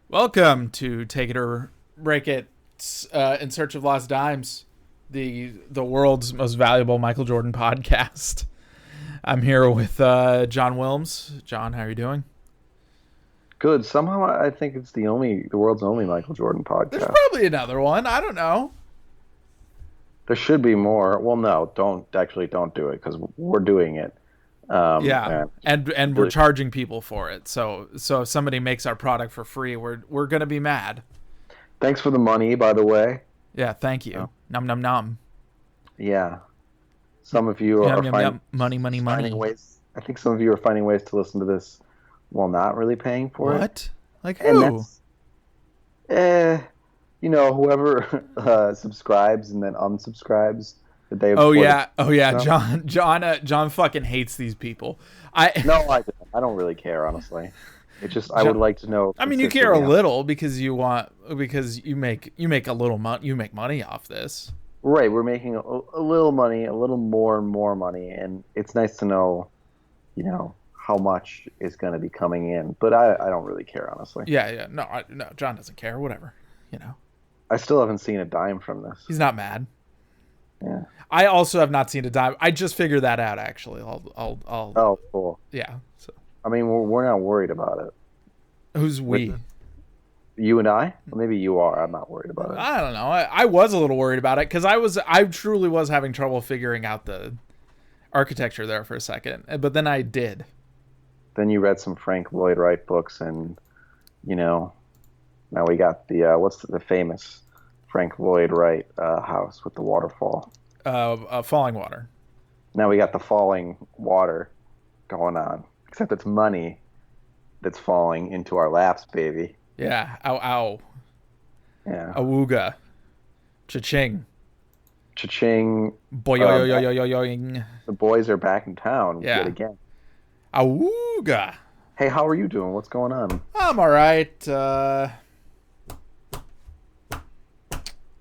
Welcome to Take It or Break It, in search of lost dimes, the world's most valuable Michael Jordan podcast. I'm here with John Wilms. John, how are you doing? Good. Somehow I think it's the world's only Michael Jordan There's podcast. probably another one. I don't know. There should be more. Well, no, don't do it because we're doing it. Yeah, And and we're charging people for it. So if somebody makes our product for free, we're gonna be mad. thanks for the money, by the way. Yeah, thank you. Oh, Num num num. yeah, some of you Yum are yum yum. Money money finding money. ways. I think some of you are finding ways to listen to this while not really paying for it. What? Like And who? that's, whoever subscribes and then unsubscribes the day Oh before yeah, oh yeah. the. John fucking hates these people. I No, I don't really care, honestly. It's just I would like to know. I mean, you care a consistently. little because you make a little money. You make money off this. Right, we're making a little money, a little more and more money, and it's nice to know, how much is going to be coming in. But I don't really care, honestly. Yeah, yeah. No, no. John doesn't care. Whatever. You know, I still haven't seen a dime from this. he's not mad. Yeah. I also have not seen a dime. I just figured that out. Actually, I'll. Oh, cool. Yeah. So I mean, we're not worried about it. who's we? You and I? Well, maybe you are. I'm not worried about it. I don't know. I was a little worried about it because I truly was having trouble figuring out the architecture there for a second, but then I did. Then you read some Frank Lloyd Wright books, and now we got the what's the famous Frank Lloyd Wright house with the waterfall. Falling water. Now we got the falling water going on, except it's money that's falling into our laps, baby. Yeah. Ow ow. Yeah. Awooga. Cha-ching. Cha-ching. Boy yo yo yo yo yo yoing. The boys are back in town Yeah. yet again. Awooga. Hey, how are you doing? What's going on? I'm all right.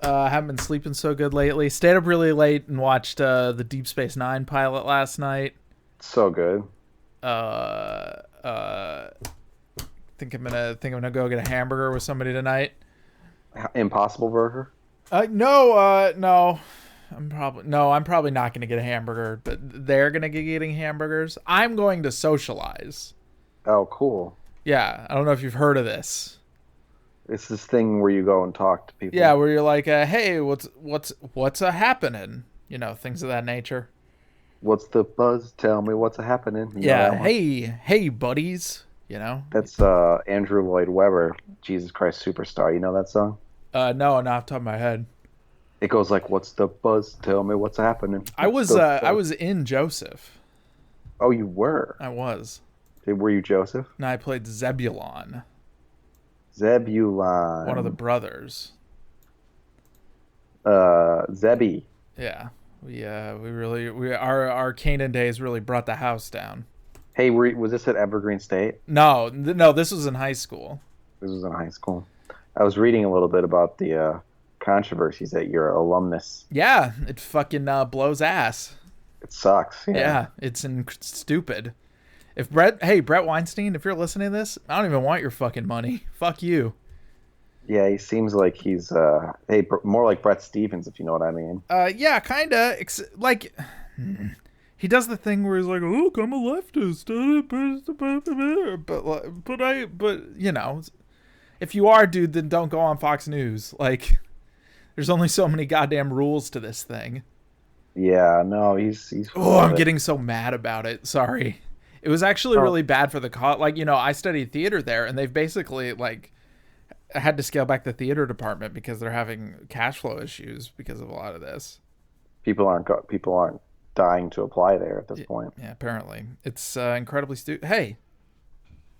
Haven't been sleeping so good lately. Stayed up really late and watched the Deep Space Nine pilot last night. So good. Uh, uh, think I'm gonna go get a hamburger with somebody tonight. Impossible Burger? No. I'm probably not gonna get a hamburger, but they're gonna get getting hamburgers. I'm going to socialize. Oh, cool. Yeah, I don't know if you've heard of this. It's this thing where you go and talk to people. Yeah, where you're like, hey, what's a happening? Things of that nature. What's the buzz? Tell me what's happening. You know Yeah, that one? hey, buddies. That's Andrew Lloyd Webber, Jesus Christ Superstar. You know that song? No, not off the top of my head. It goes like, "What's the buzz? Tell me what's happening." I What's was the I buzz?" was in Joseph. Oh, you were. I was. Were you Joseph? And I played Zebulon, Zebulon. one of the brothers. Zebby. Yeah. Our Canaan days really brought the house down. Hey, was this at Evergreen State? No, this was in high school. This was in high school. I was reading a little bit about the controversies at your alumnus. Yeah, it fucking blows ass. It sucks. Yeah, it's stupid. If Brett Weinstein, if you're listening to this, I don't even want your fucking money. Fuck you. Yeah, he seems like he's more like Brett Stevens, if you know what I mean. Yeah, kinda. He does the thing where he's like, "Look, I'm a leftist," but if you are, dude, then don't go on Fox News. Like, there's only so many goddamn rules to this thing. Yeah, no, he's. Oh, I'm getting so mad about it. Sorry. It was actually really bad for the cost. Like, I studied theater there, and they've basically had to scale back the theater department because they're having cash flow issues because of a lot of this. People aren't dying to apply there at this point. Yeah, apparently it's incredibly stupid. Hey,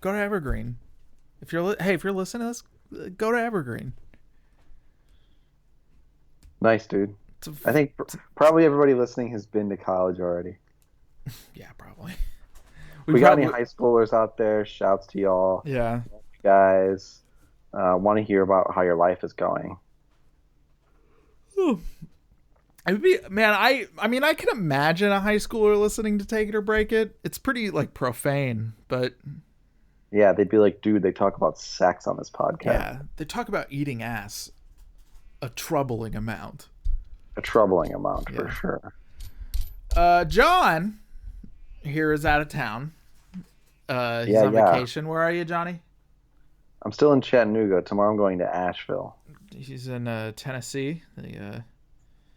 go to Evergreen. If you're listening to this, go to Evergreen. Nice, dude. I think probably everybody listening has been to college already. Yeah, probably. We got any high schoolers out there? Shouts to y'all. Yeah. Guys, want to hear about how your life is going. It would be, man. I mean, I can imagine a high schooler listening to Take It or Break It. It's pretty profane, but Yeah, they'd be like, dude, they talk about sex on this podcast. Yeah, they talk about eating ass a troubling amount. A troubling amount for Yeah. sure. John here is out of town. He's Yeah, on yeah. vacation. Where are you, Johnny? I'm still in Chattanooga. Tomorrow I'm going to Asheville. He's in Tennessee,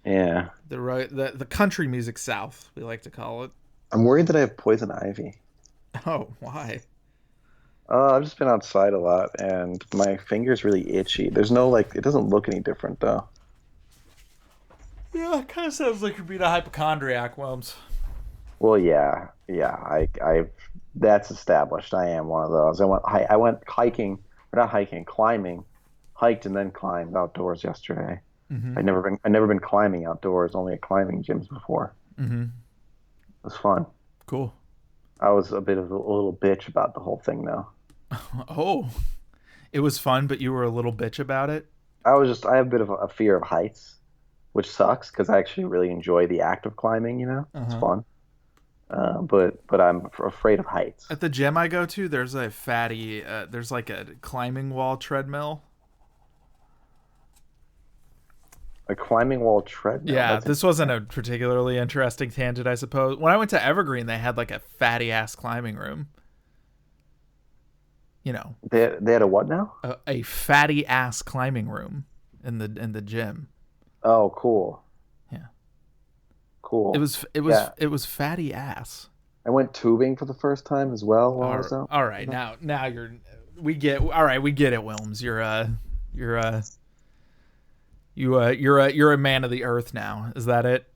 Yeah. the country music South, we like to call it. I'm worried that I have poison ivy. Oh, why? I've just been outside a lot and my finger's really itchy. There's no like, it doesn't look any different though. Yeah, it kind of sounds like you're being a hypochondriac, Wilms. Well, yeah, yeah. That's established. I am one of those. I went hiking, or not hiking, climbing, hiked and then climbed outdoors yesterday. Mm-hmm. I never been climbing outdoors, only at climbing gyms before. Mm-hmm. It was fun. Cool. I was a bit of a little bitch about the whole thing though. Oh, it was fun, but you were a little bitch about it. I have a bit of a fear of heights, which sucks because I actually really enjoy the act of climbing. It's Uh-huh. fun. But I'm afraid of heights. At the gym I go to, there's a fatty, there's like a climbing wall treadmill. A climbing wall treadmill. Yeah, That's this wasn't a particularly interesting tangent, I suppose. When I went to Evergreen, they had like a fatty ass climbing room. You know, they had a what now? a fatty ass climbing room in the gym. Oh, cool. Yeah, Cool. it was Yeah. it was fatty ass. I went tubing for the first time as well while I was out. All right, now we get it, Wilms. You're a man of the earth now. Is that it?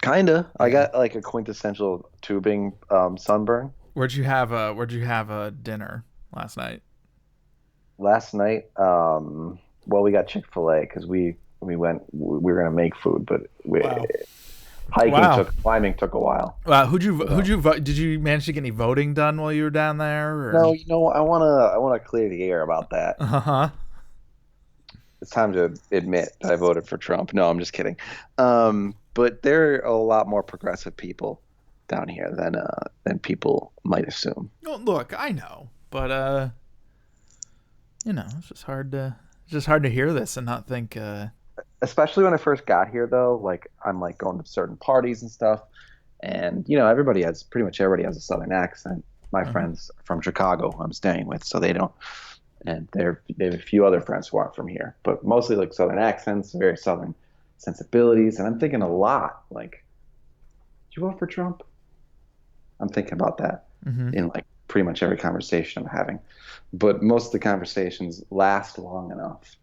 Kinda. I got like a quintessential tubing sunburn Where'd you have a dinner last night? last night. Well, we got Chick-fil-A because we were gonna make food, but Wow. climbing took a while. Who'd you vote? Did you manage to get any voting done while you were down there? Or? No, I wanna clear the air about that. Uh-huh. It's time to admit that I voted for Trump. No, I'm just kidding. But there are a lot more progressive people down here than people might assume. Well, look, I know, but it's just hard to hear this and not think. Especially when I first got here, though, like I'm like going to certain parties and stuff, and pretty much everybody has a Southern accent. My friends from Chicago, who I'm staying with, so they don't, and they have a few other friends who aren't from here, but mostly like Southern accents, very Southern sensibilities, and I'm thinking a lot like, did you vote for Trump? I'm thinking about that in like pretty much every conversation I'm having, but most of the conversations last long enough.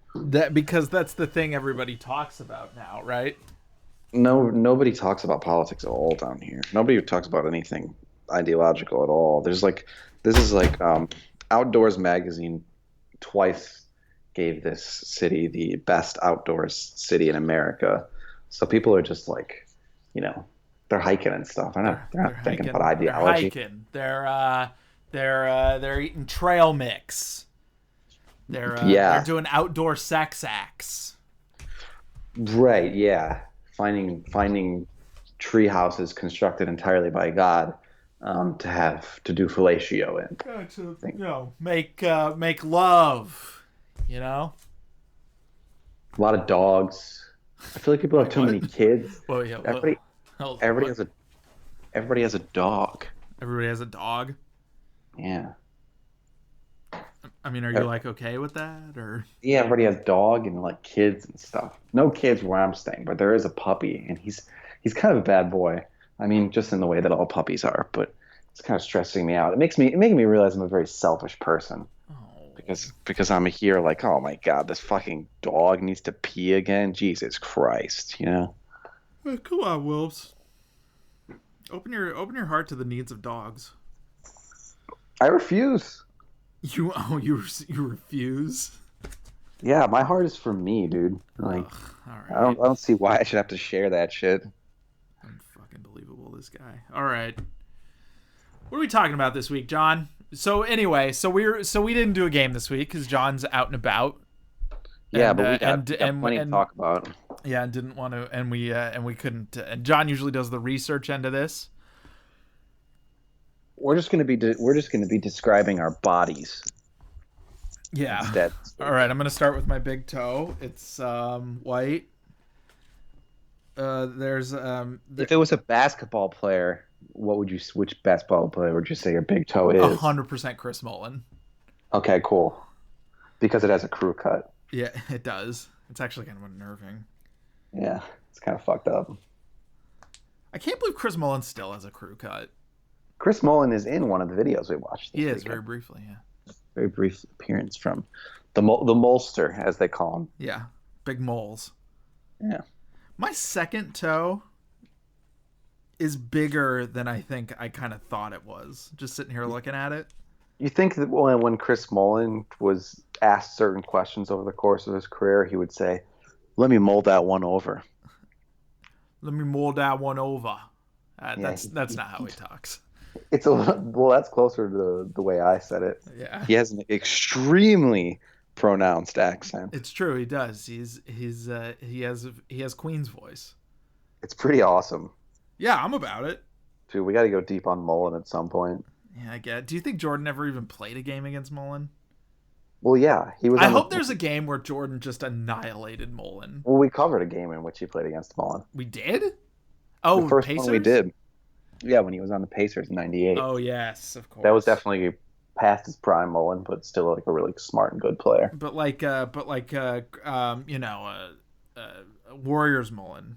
Because that's the thing everybody talks about now, right? No, nobody talks about politics at all down here. Nobody talks about anything ideological at all. This is like Outdoors Magazine twice gave this city the best outdoors city in America. So people are just like, they're hiking and stuff. They're not thinking about ideology. They're hiking. They're eating trail mix. They're doing outdoor sex acts. Right, yeah. Finding tree houses constructed entirely by God to do fellatio in. Make love. A lot of dogs. I feel like people have too many kids. Well, yeah. Everybody has a dog. Everybody has a dog. Yeah. I mean, are you like okay with that, or? Yeah, everybody has dog and like kids and stuff. No kids where I'm staying, but there is a puppy, and he's kind of a bad boy. I mean, just in the way that all puppies are, but it's kind of stressing me out. It making me realize I'm a very selfish person. Because I'm here like, oh my God, this fucking dog needs to pee again. Jesus Christ, Come on, Wilbs. Open your heart to the needs of dogs. I refuse. You refuse? Yeah, my heart is for me, dude. Like, all right. I don't see why I should have to share that shit. Unfucking believable, this guy. All right. What are we talking about this week, John? So anyway, we didn't do a game this week because John's out and about. Yeah, but we got plenty to talk about. Yeah, and didn't want to, and we couldn't. And John usually does the research end of this. We're just gonna be describing our bodies Yeah. instead. All right, I'm gonna start with my big toe. It's white. There's If it was a basketball player, which basketball player would you say your big toe is? 100% Chris Mullin. Okay, cool. Because it has a crew cut. Yeah, it does. It's actually kind of unnerving. Yeah, it's kind of fucked up. I can't believe Chris Mullin still has a crew cut. Chris Mullin is in one of the videos we watched. He is, very briefly, yeah. Very brief appearance from the Molster, as they call him. Yeah, big moles. Yeah. My second toe is bigger than I think I kind of thought it was. Just sitting here looking at it. You think that when Chris Mullin was asked certain questions over the course of his career, he would say, "Let me mold that one over." Let me mold that one over. That's not how he talks. It's that's closer to the way I said it. Yeah. He has an extremely pronounced accent. It's true, he does. He has Queen's voice. It's pretty awesome. Yeah, I'm about it. Dude, we got to go deep on Mullin at some point. Yeah, I get it. Do you think Jordan ever even played a game against Mullin? Well, yeah, he was. I hope there's a game where Jordan just annihilated Mullin. Well, we covered a game in which he played against Mullin. We did? Oh, the first Pacers? one we did. Yeah, when he was on the Pacers in '98. Oh yes, of course. That was definitely past his prime Mullin, but still like a really smart and good player. But Warriors Mullin.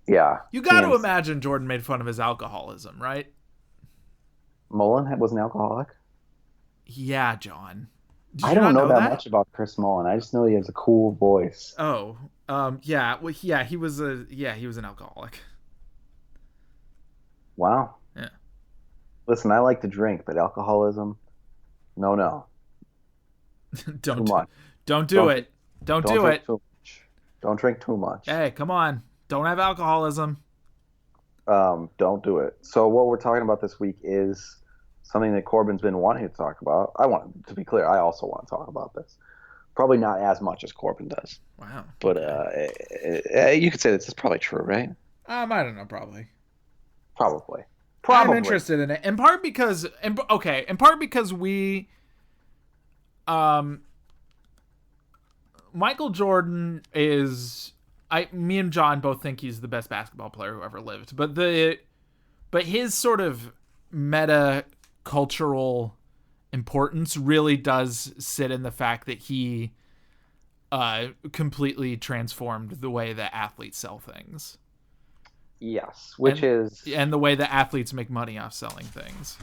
Yeah. You got to imagine Jordan made fun of his alcoholism, right? Mullin was an alcoholic? Yeah, John. I don't know that much about Chris Mullin. I just know he has a cool voice. Oh, yeah. Well, yeah, he was an alcoholic. Wow. Yeah. Listen, I like to drink, but alcoholism, no. Don't do it. Don't do it. Don't drink too much. Hey, come on. Don't have alcoholism. Don't do it. So what we're talking about this week is something that Corbin's been wanting to talk about. To be clear, I also want to talk about this. Probably not as much as Corbin does. Wow. But you could say this is probably true, right? I don't know, probably. Probably. I'm interested in it. In part because we Michael Jordan is me and John both think he's the best basketball player who ever lived. But his sort of meta cultural importance really does sit in the fact that he completely transformed the way that athletes sell things. Yes, and the way that athletes make money off selling things.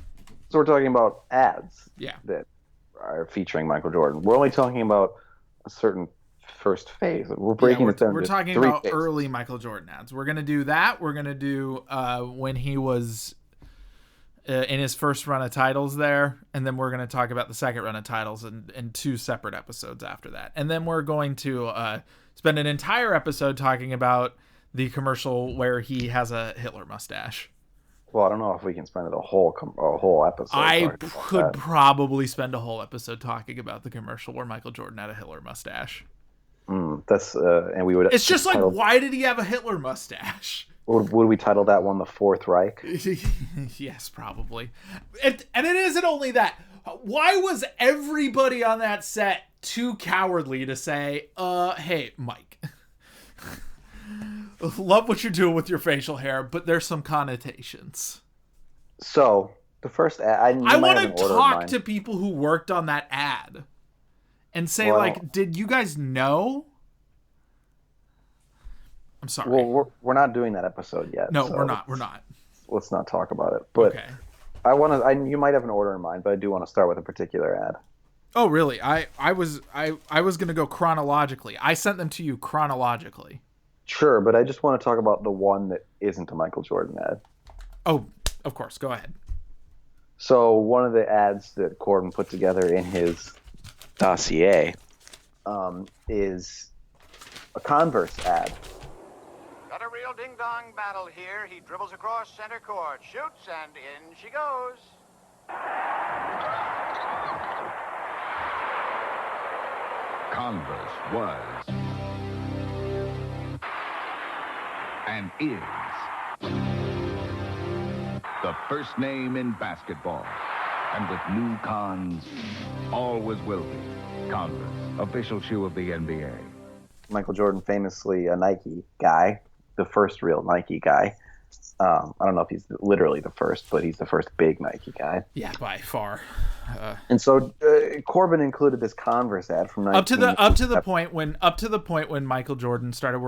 So we're talking about ads that are featuring Michael Jordan. We're only talking about a certain first phase. We're breaking it down. We're talking about early Michael Jordan ads. We're going to do that. We're going to do when he was in his first run of titles there, and then we're going to talk about the second run of titles in two separate episodes after that. And then we're going to spend an entire episode talking about the commercial where he has a Hitler mustache. Well, I don't know if we can spend a whole episode. I could probably spend a whole episode talking about the commercial where Michael Jordan had a Hitler mustache. That's and we would. It's just like, why did he have a Hitler mustache? Would we title that one the Fourth Reich? Yes, probably. And it isn't only that. Why was everybody on that set too cowardly to say, "Hey, Mike"? Love what you're doing with your facial hair, but there's some connotations. So the first ad, I want to talk to people who worked on that ad and say, did you guys know? I'm sorry. Well, we're not doing that episode yet. No, we're not. We're not. Let's not talk about it. But okay. I want to. You might have an order in mind, but I do want to start with a particular ad. Oh, really? I was going to go chronologically. I sent them to you chronologically. Sure, but I just want to talk about the one that isn't a Michael Jordan ad. Oh, of course. Go ahead. So one of the ads that Corbin put together in his dossier is a Converse ad. Got a real ding-dong battle here. He dribbles across center court, shoots, and in she goes. Converse was and is the first name in basketball. And with new cons, always will be. Converse, official shoe of the NBA. Michael Jordan, famously a Nike guy, the first real Nike guy. I don't know if he's literally the first, but he's the first big Nike guy. Yeah, by far. And so Corbin included this Converse ad from up to the point when Michael Jordan started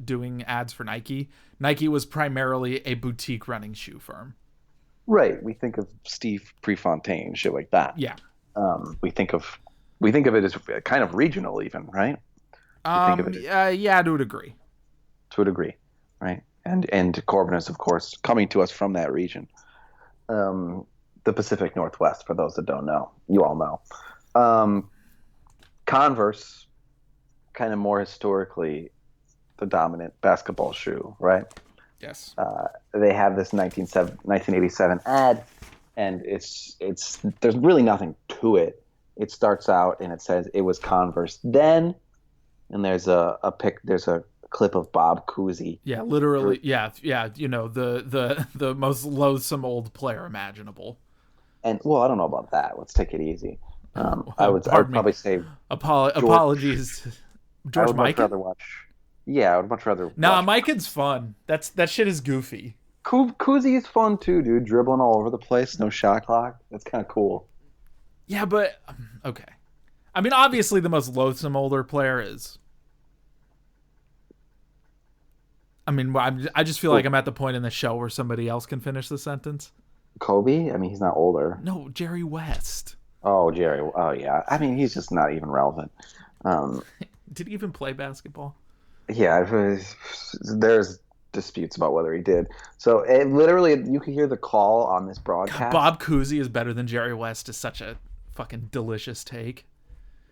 doing ads for Nike. Nike was primarily a boutique running shoe firm. Right. We think of Steve Prefontaine, shit like that. Yeah. We think of it as kind of regional, even, right? Yeah, to a degree. To a degree, right? And Corbin is, of course, coming to us from that region, the Pacific Northwest. For those that don't know, you all know. Converse, kind of more historically, the dominant basketball shoe, right? Yes. They have this 1987 ad, and it's there's really nothing to it. It starts out and it says it was Converse then, and there's a clip of Bob Cousy. Yeah, literally. Yeah. You know, the most loathsome old player imaginable. And well, I don't know about that. Let's take it easy. I would probably say apologies, George Mikan. Rather watch. Yeah, I would much rather. Nah, Mikan's fun. That shit is goofy. Cousy is fun too, dude. Dribbling all over the place, no shot clock. That's kind of cool. Yeah, but okay. I mean, obviously, the most loathsome older player is. I mean, I just feel like I'm at the point in the show where somebody else can finish the sentence. Kobe? I mean, he's not older. No, Jerry West. Oh, Jerry. Oh, yeah. I mean, he's just not even relevant. Did he even play basketball? Yeah, there's disputes about whether he did. So literally, you could hear the call on this broadcast. Bob Cousy is better than Jerry West is such a fucking delicious take.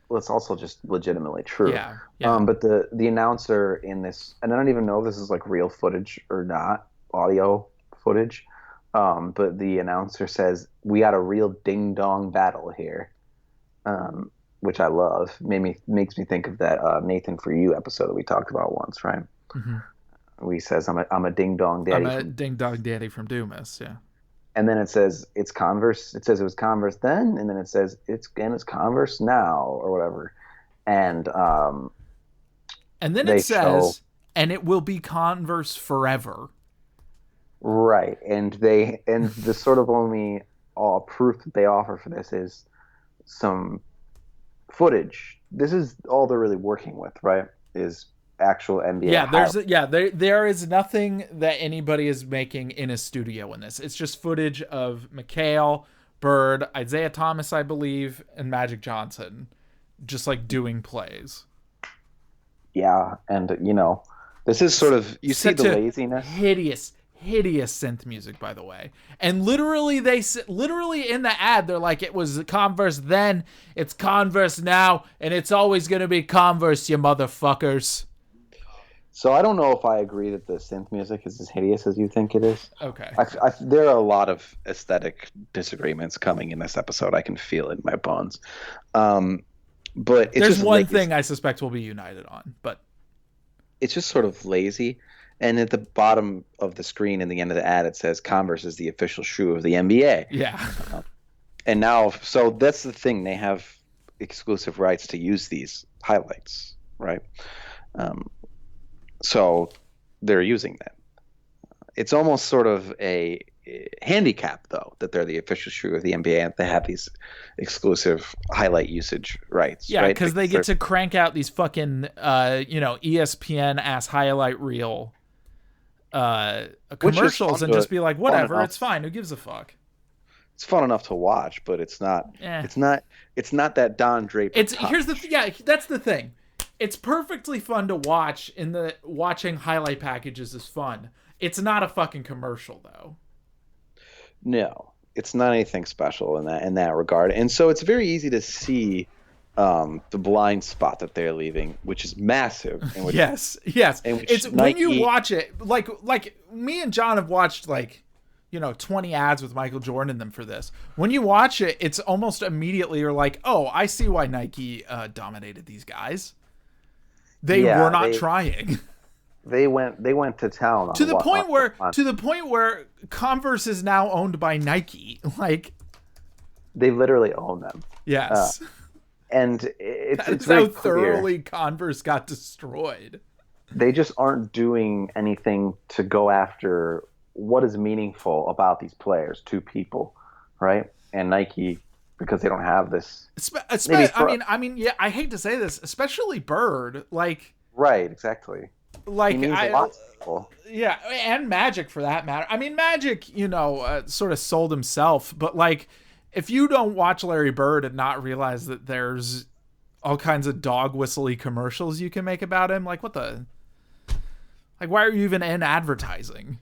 Well, it's also just legitimately true. Yeah. But the announcer in this, and I don't even know if this is like real footage or not, audio footage. But the announcer says, "We got a real ding dong battle here," which I love. Makes me think of that Nathan For You episode that we talked about once, right? Mm-hmm. Where he says, "I'm a ding dong daddy." I'm a ding dong daddy from Dumas, yeah. And then it says it's Converse. It says it was Converse then, and then it says it's Converse now, or whatever. And then it says, and it will be Converse forever. Right, and the sort of only proof that they offer for this is some footage. This is all they're really working with, right? Is actual NBA. Yeah, there is nothing that anybody is making in a studio in this. It's just footage of McHale, Bird, Isaiah Thomas, I believe, and Magic Johnson, just like doing plays. Yeah, and this is sort of see the laziness. Hideous synth music, by the way. And literally in the ad, they're like, it was Converse then, it's Converse now, and it's always going to be Converse, you motherfuckers. So I don't know if I agree that the synth music is as hideous as you think it is. Okay. There are a lot of aesthetic disagreements coming in this episode. I can feel it in my bones. But there's one thing I suspect we'll be united on, but it's just sort of lazy. And at the bottom of the screen in the end of the ad, it says Converse is the official shoe of the NBA. Yeah. And now, so that's the thing. They have exclusive rights to use these highlights, right? So they're using that. It's almost sort of a handicap, though, that they're the official shoe of the NBA and they have these exclusive highlight usage rights. Yeah, because right? They get to crank out these fucking, ESPN ass highlight reel commercials and just be like, whatever, it's fine. Who gives a fuck? It's fun enough to watch, but it's not. It's not that Don Draper. That's the thing. It's perfectly fun to watch. Watching highlight packages is fun. It's not a fucking commercial, though. No, it's not anything special in that regard, and so it's very easy to see the blind spot that they're leaving, which is massive. Yes. It's when you watch it, like me and John have watched 20 ads with Michael Jordan in them for this. When you watch it, it's almost immediately you're like, oh, I see why Nike dominated these guys. They were not trying. they went to town on to the point where on- Converse is now owned by Nike. Like, they literally own them. yes. And it's That's very how thoroughly Converse got destroyed. They just aren't doing anything to go after what is meaningful about these players to people, right? And Nike, because they don't have this. I mean, yeah, I hate to say this, especially Bird, like. Right, exactly. Like, he means a lot to people. Yeah, and Magic for that matter. I mean, Magic, sort of sold himself, but like, if you don't watch Larry Bird and not realize that there's all kinds of dog whistly commercials you can make about him, like, why are you even in advertising?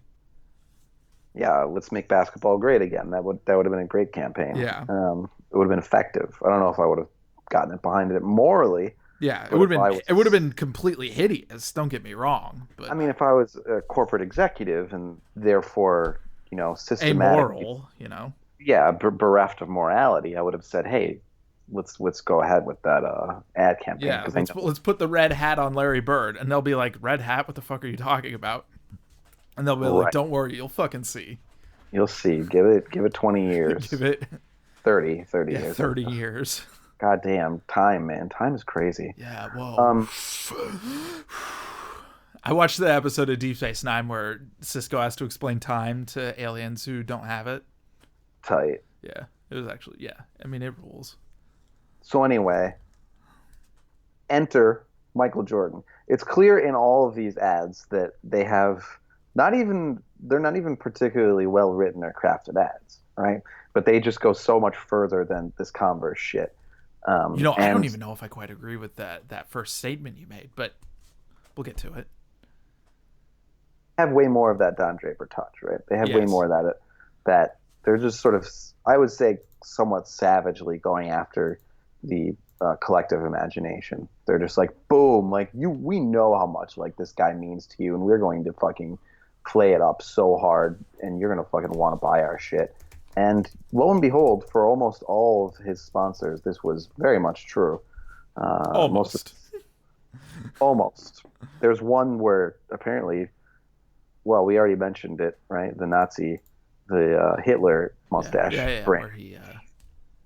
Yeah, let's make basketball great again. That would have been a great campaign. Yeah. It would have been effective. I don't know if I would have gotten it behind it morally. Yeah, it would have been completely hideous. Don't get me wrong. But I mean, if I was a corporate executive and therefore, systematic, amoral, yeah, bereft of morality, I would have said, "Hey, let's go ahead with that ad campaign." Yeah, let's put the red hat on Larry Bird, and they'll be like, "Red hat? What the fuck are you talking about?" And they'll be like, "Don't worry, you'll fucking see. You'll see. Give it 20 years. Give it 30 years. 30 years. God damn, time, man. Time is crazy. Yeah, whoa. I watched the episode of Deep Space Nine where Cisco has to explain time to aliens who don't have it. Tight. Yeah, it was actually, yeah. I mean, it rules. So anyway, enter Michael Jordan. It's clear in all of these ads that they have they're not even particularly well written or crafted ads, right? But they just go so much further than this Converse shit. I don't even know if I quite agree with that first statement you made, but we'll get to it. Have way more of that Don Draper touch, right? They have way more of that they're just sort of, I would say, somewhat savagely going after the collective imagination. They're just like, boom, like we know how much like this guy means to you, and we're going to fucking play it up so hard, and you're gonna fucking want to buy our shit. And lo and behold, for almost all of his sponsors, this was very much true. Almost. Almost. There's one where apparently, well, we already mentioned it, right? The Hitler mustache brand.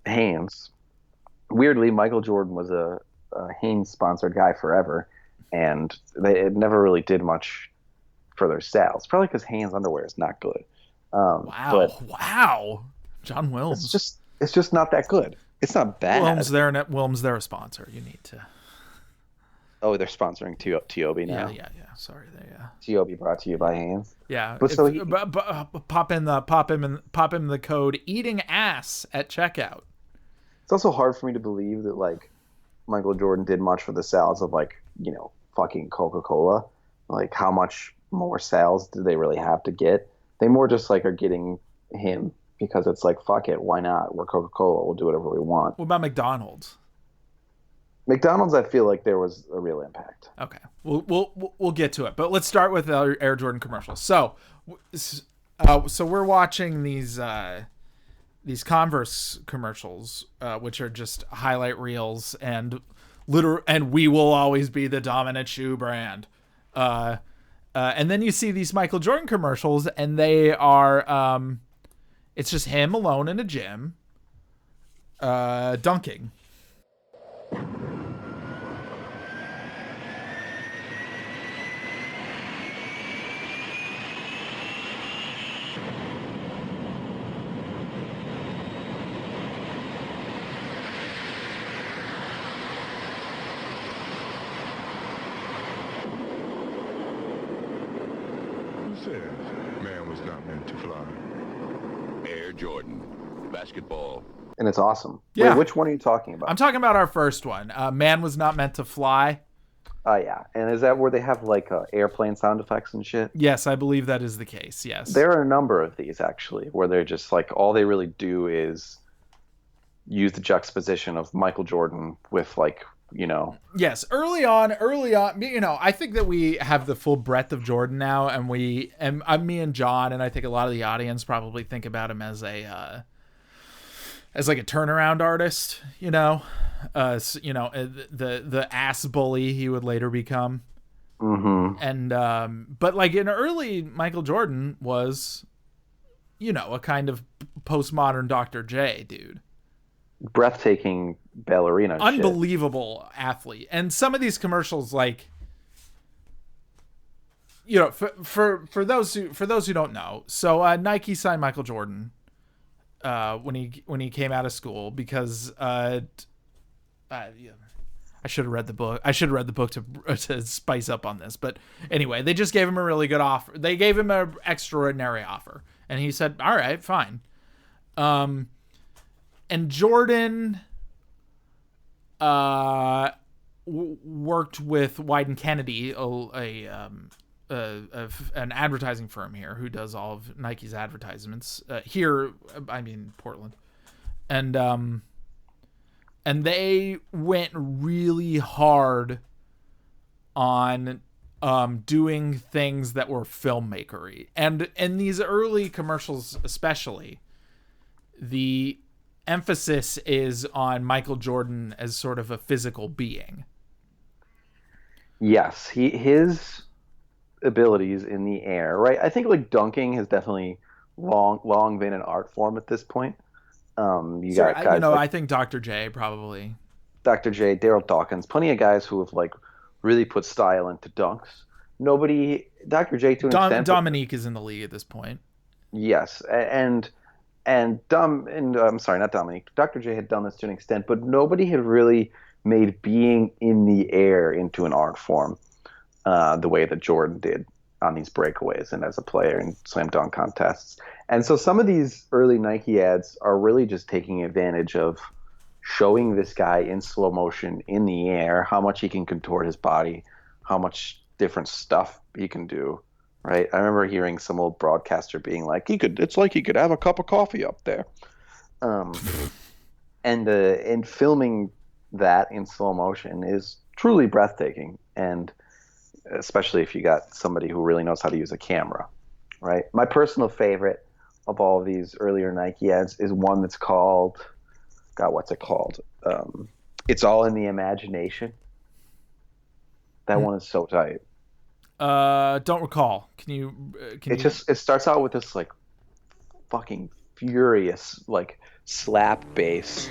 Hanes. Weirdly, Michael Jordan was a Hanes sponsored guy forever, and it never really did much for their sales. Probably because Hanes underwear is not good. Wow. John Wilms. It's just not that good. It's not bad. Wilms, they're a sponsor. You need to. Oh, they're sponsoring Tiobi now. Yeah. Sorry, Tiobi brought to you by Hanes. Yeah, but pop him the code eating ass at checkout. It's also hard for me to believe that like Michael Jordan did much for the sales of like fucking Coca-Cola. Like how much more sales do they really have to get? They more just like are getting him because it's like, fuck it, why not? We're Coca-Cola, we'll do whatever we want. What about McDonald's? McDonald's, I feel like there was a real impact. Okay, we'll get to it, but let's start with our Air Jordan commercials. So we're watching these Converse commercials, which are just highlight reels and we will always be the dominant shoe brand. And then you see these Michael Jordan commercials, and they are, it's just him alone in a gym, dunking. Man was not meant to fly. Air Jordan, basketball. And it's awesome. Yeah. Wait, which one are you talking about? I'm talking about our first one. Man was not meant to fly. Yeah. And is that where they have like airplane sound effects and shit? Yes, I believe that is the case. Yes. There are a number of these actually, where they're just like all they really do is use the juxtaposition of Michael Jordan with like. Yes, early on, I think that we have the full breadth of Jordan now, and me and John, and I think a lot of the audience probably think about him as like a turnaround artist, the ass bully he would later become. Mm-hmm. And but like an early Michael Jordan was, a kind of postmodern Dr. J dude. Breathtaking ballerina. Unbelievable athlete. And some of these commercials, like, for those who don't know, so Nike signed Michael Jordan when he came out of school because I should have read the book. I should have read the book to spice up on this. But anyway, they just gave him a really good offer. They gave him an extraordinary offer, and he said, "All right, fine." And Jordan worked with Wyden Kennedy, an advertising firm here who does all of Nike's advertisements here. I mean, Portland, and they went really hard on doing things that were filmmakery, and in these early commercials, especially, the emphasis is on Michael Jordan as sort of a physical being. Yes, his abilities in the air, right? I think like dunking has definitely long been an art form at this point. Got guys I think Dr. J probably. Dr. J, Daryl Dawkins, plenty of guys who have like really put style into dunks. Dr. J to an extent. Dominique is in the league at this point. Yes, I'm sorry, not Dominique. Dr. J had done this to an extent, but nobody had really made being in the air into an art form the way that Jordan did on these breakaways and as a player in slam dunk contests. And so some of these early Nike ads are really just taking advantage of showing this guy in slow motion in the air, how much he can contort his body, how much different stuff he can do. Right, I remember hearing some old broadcaster being like, "It's like he could have a cup of coffee up there," and filming that in slow motion is truly breathtaking, and especially if you got somebody who really knows how to use a camera, right? My personal favorite of all of these earlier Nike ads is one that's called, what's it called? It's All in the Imagination. That one is so tight. Don't recall. It starts out with this like fucking furious like slap bass.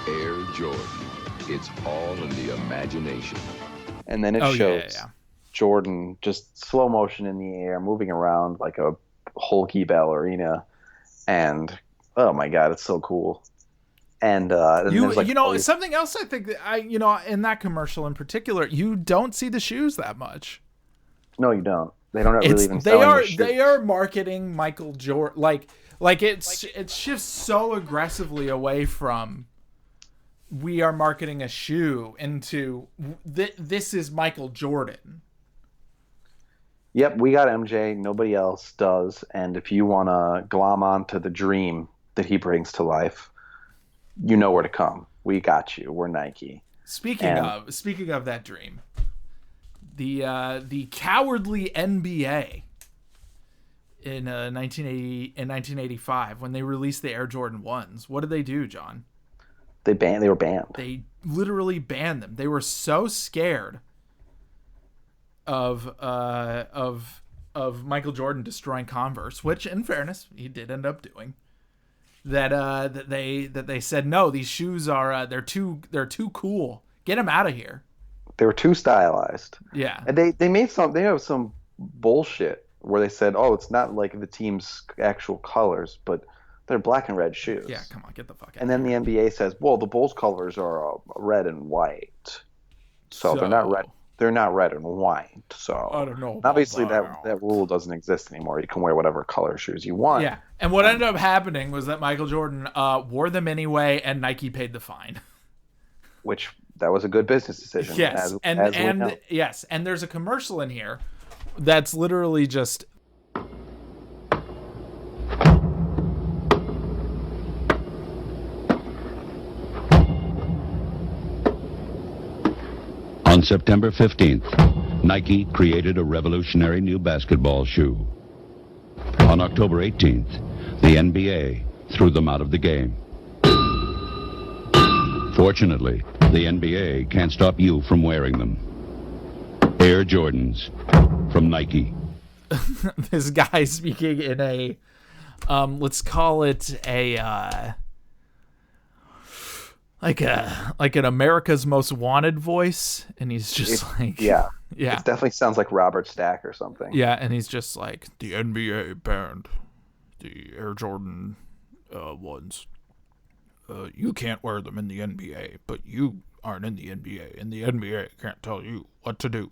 Air Jordan. It's all in the imagination. And then it shows Jordan just slow motion in the air, moving around like a hulky ballerina. And oh my God, it's so cool. And something else I think that in that commercial in particular, you don't see the shoes that much. No, you don't. They don't really even sell the shoes. They are marketing Michael Jordan like it shifts so aggressively away from we are marketing a shoe into this is Michael Jordan. Yep, we got MJ. Nobody else does. And if you want to glom onto the dream that he brings to life, you know where to come. We got you. We're Nike. Speaking of that dream, the cowardly NBA in 1985 when they released the Air Jordan 1s, what did they do, John? They were banned. They literally banned them. They were so scared of Michael Jordan destroying Converse, which in fairness he did end up doing. That they said no, these shoes are they're too cool. Get them out of here. They were too stylized. Yeah. And they have some bullshit where they said, "Oh, it's not like the team's actual colors, but they're black and red shoes." Yeah, come on, get the fuck out. And then the NBA says, "Well, the Bulls colors are red and white, so they're not red. They're not red and white." So I don't know. Obviously, that rule doesn't exist anymore. You can wear whatever color shoes you want. Yeah, and what ended up happening was that Michael Jordan wore them anyway, and Nike paid the fine. Which that was a good business decision. Yes, and yes, and there's a commercial in here that's literally just. On September 15th, Nike created a revolutionary new basketball shoe. On October 18th, the NBA threw them out of the game. Fortunately, the NBA can't stop you from wearing them. Air Jordans from Nike. This guy speaking in a, let's call it a, like an America's Most Wanted voice, and he's just yeah. It definitely sounds like Robert Stack or something. Yeah, and he's just like, the NBA banned the Air Jordan ones. You can't wear them in the NBA, but you aren't in the NBA, and the NBA can't tell you what to do.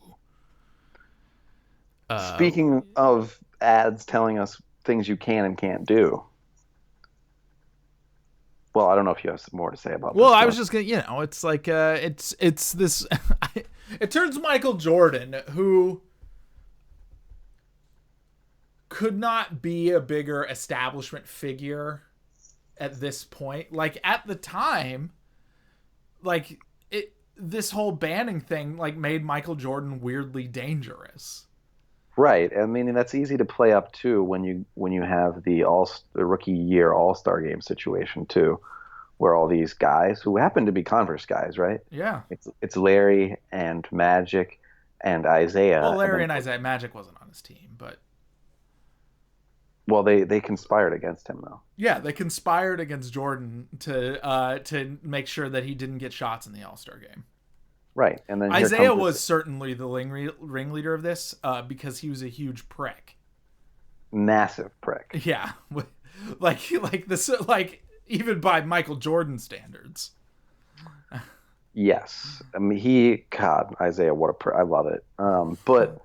Speaking of ads telling us things you can and can't do. Well, I don't know if you have some more to say about this. Well, I was just going to, it's like, it's this, it turns Michael Jordan, who could not be a bigger establishment figure at this point. Like, at the time, like, this whole banning thing, like, made Michael Jordan weirdly dangerous. Right. I mean, that's easy to play up too when you have the rookie year All-Star game situation too, where all these guys who happen to be Converse guys, right? Yeah. It's Larry and Magic and Isaiah. Well, Larry and Isaiah, Magic wasn't on his team, but well, they conspired against him though. Yeah, they conspired against Jordan to make sure that he didn't get shots in the All-Star game. Right, and then Isaiah was certainly the ringleader of this because he was a huge prick, massive prick. Yeah, like this, like even by Michael Jordan standards. Yes, I mean Isaiah, what a prick! I love it. But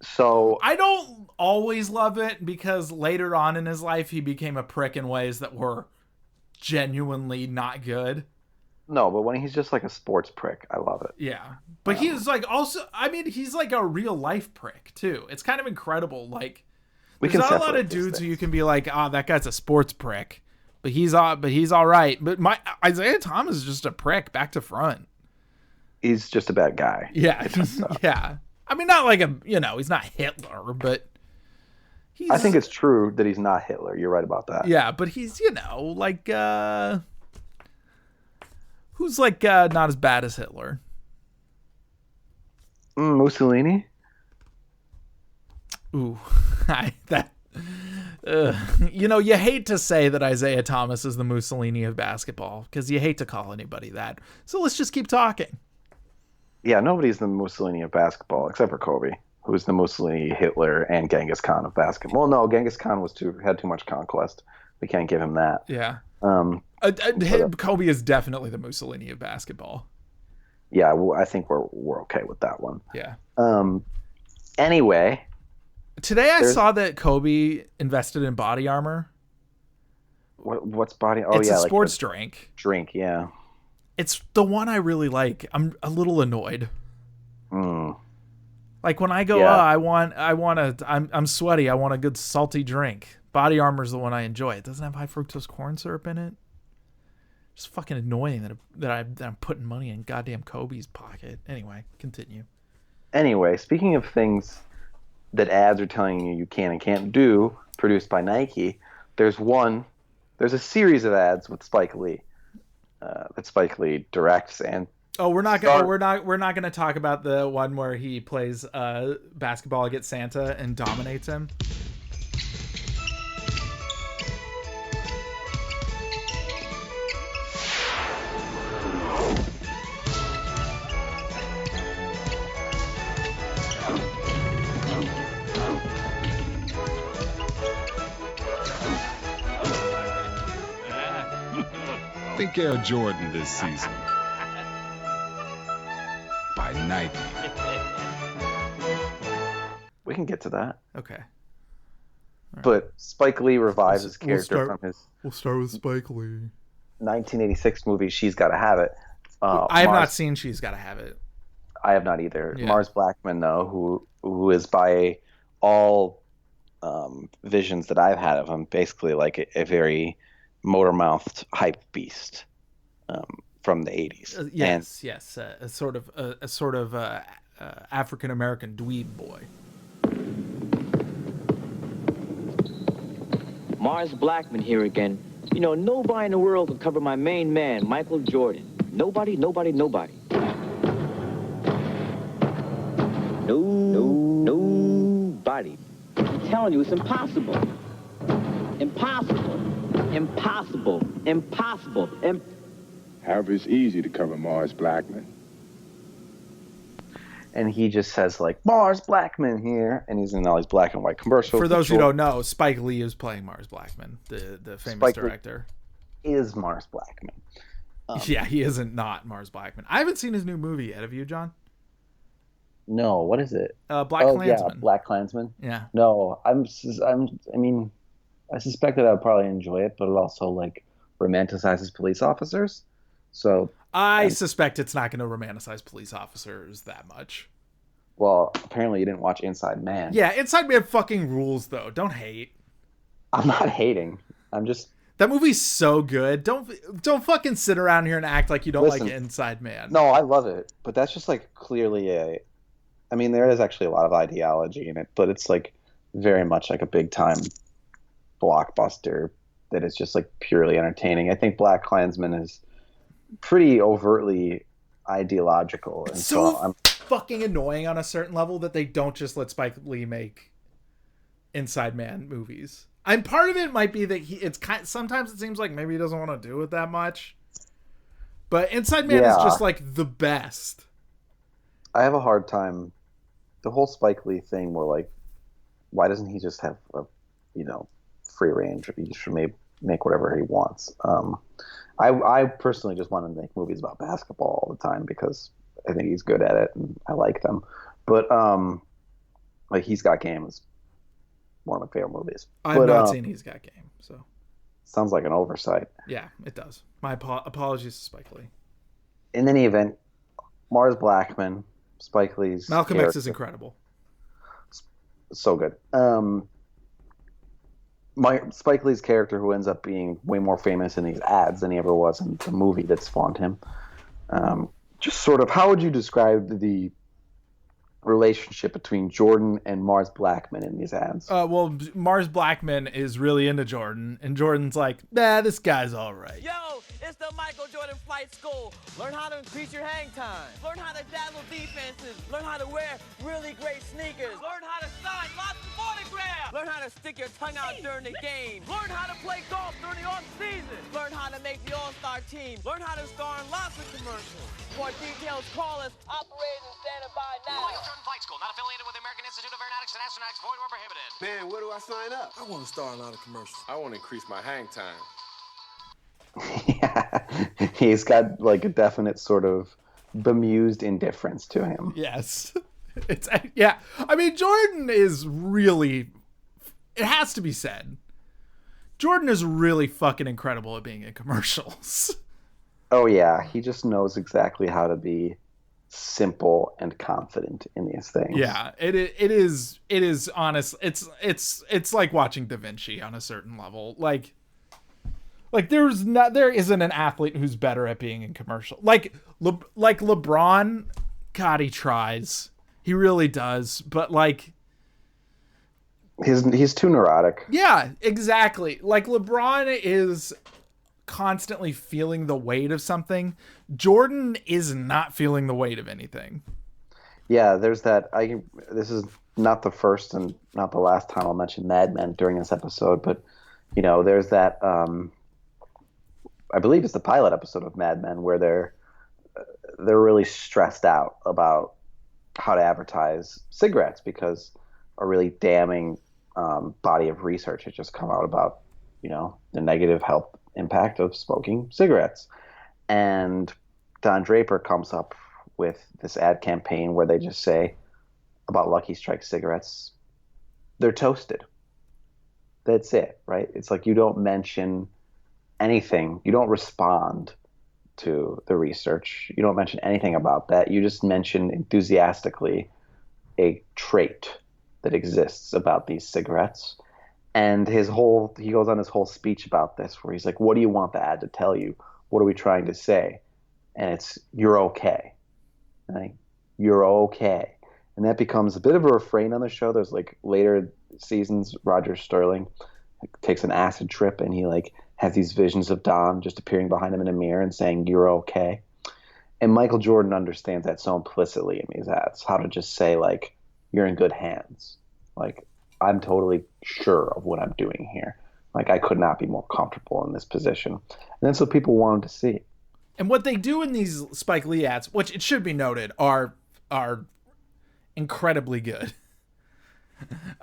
so I don't always love it because later on in his life he became a prick in ways that were genuinely not good. No, but when he's just like a sports prick, I love it. Yeah. But he's like also, I mean, he's like a real life prick too. It's kind of incredible. Like, there's not a lot of dudes who you can be like, oh, that guy's a sports prick, but he's all right. But Isaiah Thomas is just a prick back to front. He's just a bad guy. Yeah. Yeah. I mean, not like he's not Hitler, but I think it's true that he's not Hitler. You're right about that. Yeah, but he's, like, who's like not as bad as Hitler? Mussolini. Ooh, you hate to say that Isaiah Thomas is the Mussolini of basketball because you hate to call anybody that. So let's just keep talking. Yeah, nobody's the Mussolini of basketball except for Kobe, who's the Mussolini, Hitler, and Genghis Khan of basketball. Well, no, Genghis Khan had too much conquest. We can't give him that. Yeah. Kobe is definitely the Mussolini of basketball. Yeah, well, I think we're okay with that one. Yeah. Anyway, today I saw that Kobe invested in body armor. What's body? Oh, it's a sports drink. Drink, yeah. It's the one I really like. I'm a little annoyed. Like when I go, I'm sweaty. I want a good salty drink. Body Armor's the one I enjoy. It doesn't have high fructose corn syrup in it. It's fucking annoying that I'm putting money in goddamn Kobe's pocket. Anyway, continue. Anyway, speaking of things that ads are telling you can and can't do, produced by Nike, there's a series of ads with Spike Lee that Spike Lee directs and. Oh, we're not gonna talk about the one where he plays basketball against Santa and dominates him. Think Air Jordan this season. By Nike. We can get to that. Okay. Right. But Spike Lee revives his character from his. We'll start with Spike Lee. 1986 movie She's Gotta Have It. I have not seen She's Gotta Have It. I have not either. Yeah. Mars Blackman, though, who is by all visions that I've had of him, basically like a very motor-mouthed hype beast. from the 80s. Yes, a sort of African American dweeb boy. Mars Blackman here again. You know, nobody in the world can cover my main man, Michael Jordan. Nobody. Nobody. I'm telling you, it's impossible. Impossible. However, it's easy to cover Mars Blackman. And he just says, like, Mars Blackman here. And he's in all these black and white commercials. For those who don't know, Spike Lee is playing Mars Blackman, the famous Spike director. Lee is Mars Blackman. Yeah, he isn't not Mars Blackman. I haven't seen his new movie yet. Have you, John? No, what is it? Klansman. Yeah, Black Klansman. Yeah. No, I suspect that I would probably enjoy it, but it also, like, romanticizes police officers. So I suspect it's not going to romanticize police officers that much. Well, apparently you didn't watch Inside Man. Yeah, Inside Man fucking rules, though. Don't hate. I'm not hating. I'm just... That movie's so good. Don't fucking sit around here and act like you don't like Inside Man. No, I love it. But that's just, like, clearly I mean, there is actually a lot of ideology in it, but it's, like, very much like a big-time blockbuster that is just, like, purely entertaining. I think Black Klansman is pretty overtly ideological. It's so fucking annoying on a certain level that they don't just let Spike Lee make Inside Man movies. And part of it might be that sometimes it seems like maybe he doesn't want to do it that much. But Inside Man is just like the best. I have a hard time. The whole Spike Lee thing where, like, why doesn't he just have a, free range? He should make whatever he wants. I personally just want to make movies about basketball all the time because I think he's good at it and I like them. But like, He's Got Game is one of my favorite movies. I've not seen He's Got Game, so sounds like an oversight. Yeah, it does. My apologies to Spike Lee. In any event, Mars Blackman, Spike Lee's Malcolm X is incredible. So good. Spike Lee's character, who ends up being way more famous in these ads than he ever was in the movie that spawned him. Just sort of, how would you describe the relationship between Jordan and Mars Blackman in these ads? Well, Mars Blackman is really into Jordan, and Jordan's like, nah, this guy's all right. Yo, it's the Michael Jordan Flight School. Learn how to increase your hang time. Learn how to dazzle defenses. Learn how to wear really great sneakers. Learn how to sign lots of autographs. Learn how to stick your tongue out during the game. Learn how to play golf during the off-season. Learn how to make the All-Star team. Learn how to star in lots of commercials. For details, call us. Operators and standing by now. Jordan Flight School, not affiliated with the American Institute of Aeronautics and Astronautics, void or prohibited. Man, where do I sign up? I want to star in a lot of commercials. I want to increase my hang time. Yeah, he's got, like, a definite sort of bemused indifference to him. Yes. Yeah. I mean, Jordan is really, it has to be said, Jordan is really fucking incredible at being in commercials. Oh yeah, he just knows exactly how to be simple and confident in these things. Yeah, it is honest. It's like watching Da Vinci on a certain level. Like there isn't an athlete who's better at being in commercial. Like LeBron, God, he tries. He really does, but like he's too neurotic. Yeah, exactly. Like LeBron is constantly feeling the weight of something. Jordan is not feeling the weight of anything. Yeah, there's that. This is not the first and not the last time I'll mention Mad Men during this episode, but there's that. I believe it's the pilot episode of Mad Men where they're really stressed out about how to advertise cigarettes because a really damning body of research has just come out about the negative health impact of smoking cigarettes. And Don Draper comes up with this ad campaign where they just say about Lucky Strike cigarettes, they're toasted. That's it, right? It's like you don't mention anything. You don't respond to the research. You don't mention anything about that. You just mention enthusiastically a trait that exists about these cigarettes. And he goes on this whole speech about this where he's like, what do you want the ad to tell you? What are we trying to say? and it's "You're okay," like "You're okay," and that becomes a bit of a refrain on the show. There's like later seasons, Roger Sterling takes an acid trip, and he like has these visions of Don just appearing behind him in a mirror and saying "You're okay." And Michael Jordan understands that so implicitly in these ads, how to just say like, "You're in good hands." Like, I'm totally sure of what I'm doing here. Like, I could not be more comfortable in this position. And that's what people wanted to see. And what they do in these Spike Lee ads, which it should be noted, are incredibly good.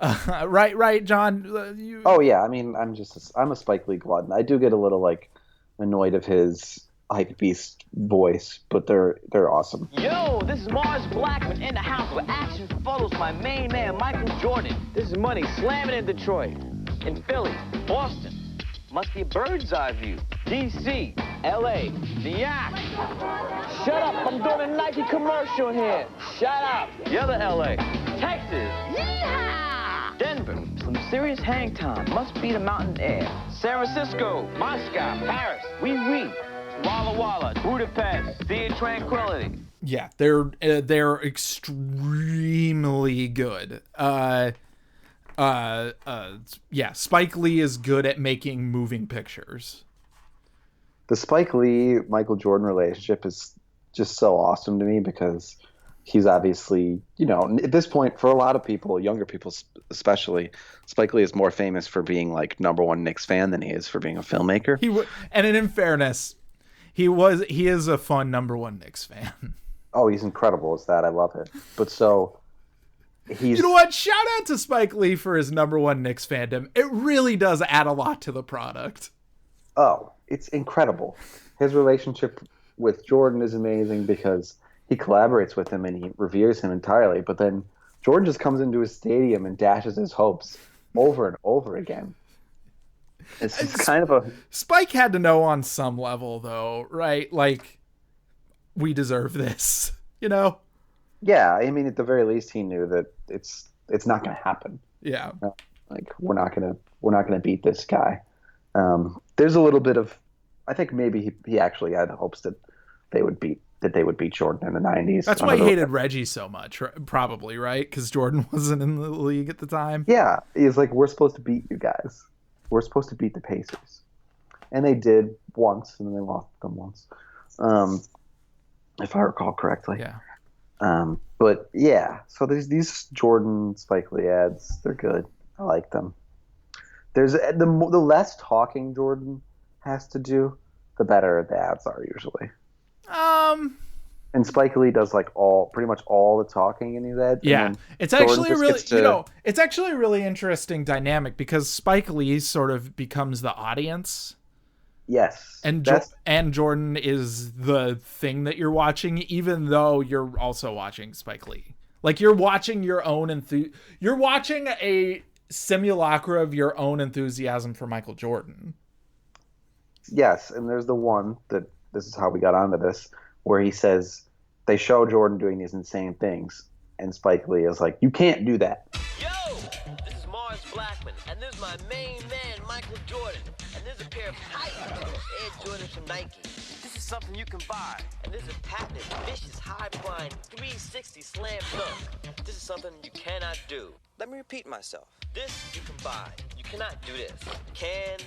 Right, John? Oh yeah, I mean, I'm a Spike Lee glutton. I do get a little like annoyed of his hype beast voice, but they're awesome. Yo, this is Mars Blackman in the house where action follows my main man, Michael Jordan. This is Money slamming in Detroit, in Philly, Boston. Must be a bird's eye view. DC, LA, New York. Shut up, I'm doing a Nike commercial here. Shut up. The other LA, Texas. Yeehaw! Denver, some serious hang time. Must be the mountain air. San Francisco, Moscow, Paris, oui. Walla Walla, Budapest, Sea Tranquility. Yeah, they're extremely good. Yeah, Spike Lee is good at making moving pictures. The Spike Lee Michael Jordan relationship is just so awesome to me because he's obviously, you know, at this point for a lot of people, younger people especially, Spike Lee is more famous for being like #1 Knicks fan than he is for being a filmmaker. And in fairness, he is a fun #1 Knicks fan. Oh, he's incredible. It's that I love it. But so he's, you know what? Shout out to Spike Lee for his #1 Knicks fandom. It really does add a lot to the product. Oh, it's incredible. His relationship with Jordan is amazing because he collaborates with him and he reveres him entirely. But then Jordan just comes into his stadium and dashes his hopes over and over again. It's kind of a... Spike had to know on some level, though, right? Like, we deserve this, you know? Yeah, I mean, at the very least, he knew that it's not going to happen. Yeah, like we're not gonna beat this guy. There's a little bit of, I think maybe he actually had hopes that they would beat Jordan in the 90s. That's why he hated Reggie so much, probably, right? Because Jordan wasn't in the league at the time. Yeah, he's like, we're supposed to beat you guys. We're supposed to beat the Pacers, and they did once, and then they lost them once, if I recall correctly. Yeah. But yeah, so there's these Jordan Spike Lee ads. They're good. I like them. There's the less talking Jordan has to do, the better the ads are usually. And Spike Lee does like pretty much all the talking in these ads. Yeah, it's actually it's actually a really interesting dynamic because Spike Lee sort of becomes the audience. Yes, and Jordan is the thing that you're watching, even though you're also watching Spike Lee. Like you're watching your own you're watching a simulacra of your own enthusiasm for Michael Jordan. Yes, and there's the one that this is how we got onto this, where he says they show Jordan doing these insane things, and Spike Lee is like, "You can't do that." Yo, this is Mars Blackman, and this is my main man, Michael Jordan, and there's a pair of tight Air Jordans from Nike. This is something you can buy, and this is a patented, vicious, high-flying, 360 slam dunk. This is something you cannot do. Let me repeat myself. This you can buy. You cannot do this. Can.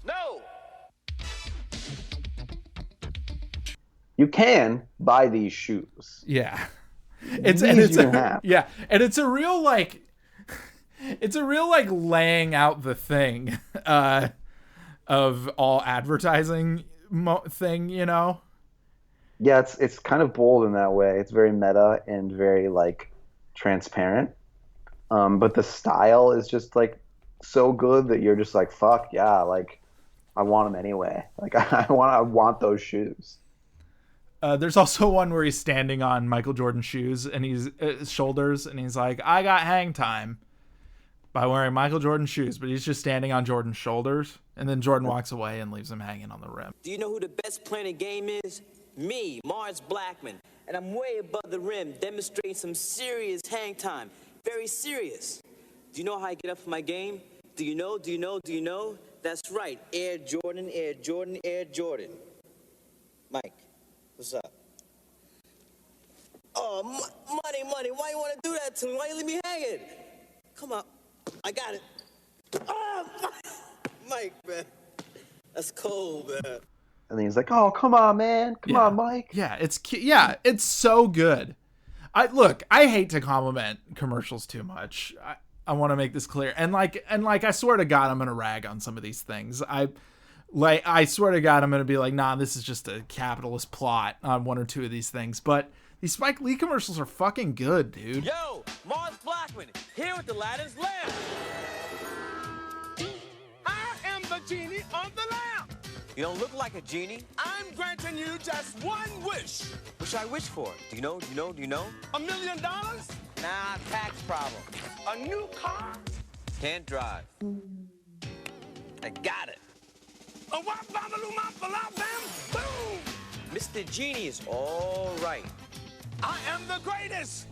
No! You can buy these shoes. Yeah. It's a real like laying out the thing of all advertising thing, you know? Yeah, it's kind of bold in that way. It's very meta and very like transparent. But the style is just like so good that you're just like, fuck yeah, like I want them anyway. Like I want those shoes. There's also one where he's standing on Michael Jordan's shoes and he's shoulders, and he's like, I got hang time by wearing Michael Jordan's shoes, but he's just standing on Jordan's shoulders, and then Jordan walks away and leaves him hanging on the rim. Do you know who the best player in the game is? Me, Mars Blackman. And I'm way above the rim, demonstrating some serious hang time. Very serious. Do you know how I get up for my game? Do you know? That's right. Air Jordan, Air Jordan, Air Jordan. Mike, what's up? Oh, money. Why you want to do that to me? Why you leave me hanging? Come on. I got it. Oh, Mike, man. That's cold, man. And then he's like, "Oh, come on, man. Come on, Mike." Yeah, it's so good. I hate to compliment commercials too much. I want to make this clear. And I swear to God, I'm going to rag on some of these things. I swear to God, I'm going to be like, nah, this is just a capitalist plot on one or two of these things. But these Spike Lee commercials are fucking good, dude. Yo, Mars Blackman, here with Aladdin's lamp. I am the genie on the lamp. You don't look like a genie. I'm granting you just one wish. What should I wish for? Do you know? $1 million? Nah, tax problem. A new car? Can't drive. I got it. A wop babaloo mop bam boom! Mr. Genie is all right. I am the greatest.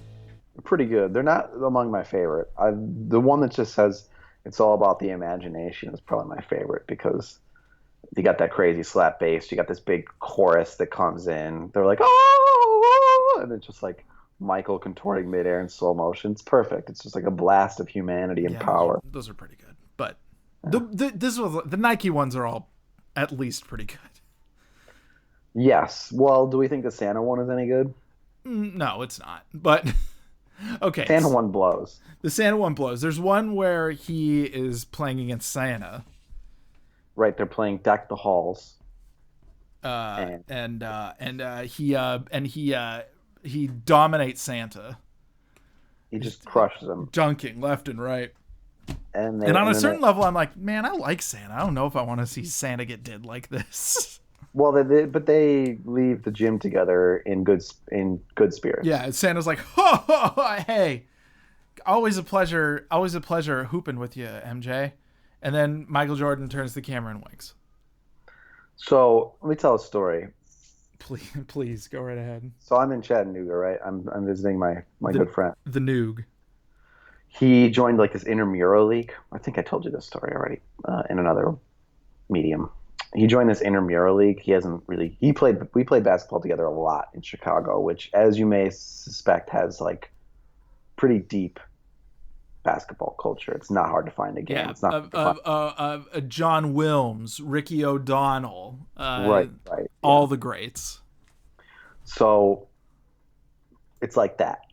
Pretty good. They're not among my favorite. The one that just says it's all about the imagination is probably my favorite because you got that crazy slap bass. You got this big chorus that comes in. They're like, oh, and it's just like Michael contorting midair in slow motion. It's perfect. It's just like a blast of humanity and power. Those are pretty good. But the Nike ones are all at least pretty good. Yes. Well, do we think the Santa one is any good? No, it's not. But okay. Santa one blows. The Santa one blows. There's one where he is playing against Santa. Right, they're playing Deck the Halls. He dominates Santa. He just crushes him, dunking left and right. And on a certain level, I'm like, man, I like Santa. I don't know if I want to see Santa get did like this. Well, they leave the gym together in good spirits. Yeah, Santa's like, hey, always a pleasure hooping with you, MJ. And then Michael Jordan turns the camera and winks. So let me tell a story. Please go right ahead. So I'm in Chattanooga, right? I'm visiting my good friend. The Noog. He joined like this intramural league. I think I told you this story already in another medium. He joined this intramural league. We played basketball together a lot in Chicago, which, as you may suspect, has like pretty deep basketball culture. It's not hard to find a game. Yeah, it's not John Wilms, Ricky O'Donnell, right, all the greats. So it's like that.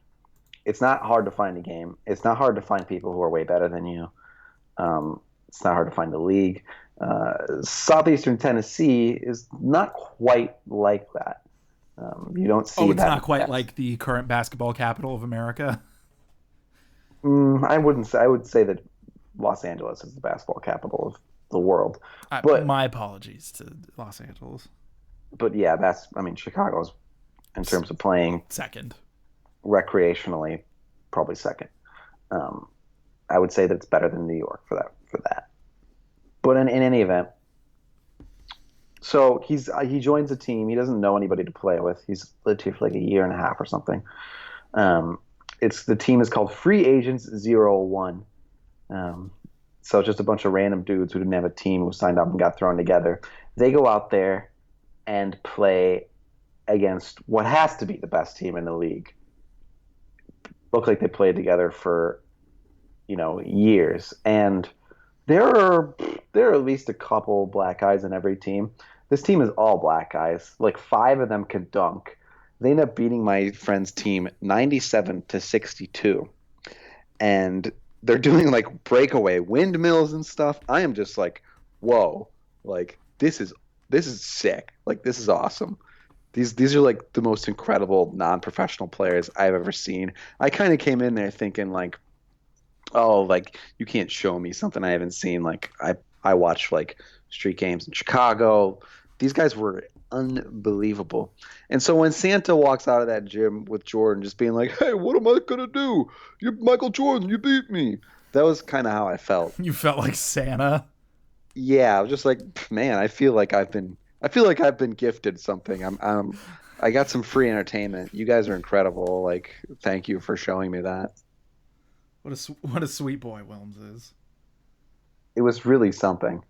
It's not hard to find a game. It's not hard to find people who are way better than you. It's not hard to find a league. Southeastern Tennessee is not quite like that. You don't see. Oh, it's not quite like the current basketball capital of America. I wouldn't say. I would say that Los Angeles is the basketball capital of the world. But my apologies to Los Angeles. But yeah, Chicago's in terms of playing second, recreationally, probably second. I would say that it's better than New York for that. But in any event, so he joins a team. He doesn't know anybody to play with. He's lived here for like a year and a half or something. The team is called Free Agents 01. So just a bunch of random dudes who didn't have a team who signed up and got thrown together. They go out there and play against what has to be the best team in the league. Look like they played together for, years. And there are at least a couple black guys in every team. This team is all black guys. Like 5 of them can dunk. They end up beating my friend's team 97-62. And they're doing like breakaway windmills and stuff. I am just like, whoa, like this is sick. Like this is awesome. These are like the most incredible non-professional players I've ever seen. I kind of came in there thinking like, oh, like you can't show me something I haven't seen. Like I watched like street games in Chicago. These guys were unbelievable. And so when Santa walks out of that gym with Jordan just being like, hey, what am I gonna do? You're Michael Jordan, you beat me. That was kind of how I felt. You felt like Santa? Yeah, I was just like, man, I feel like I've been gifted something. I got some free entertainment. You guys are incredible. Like, thank you for showing me that. What a sweet boy Wilms is. It was really something.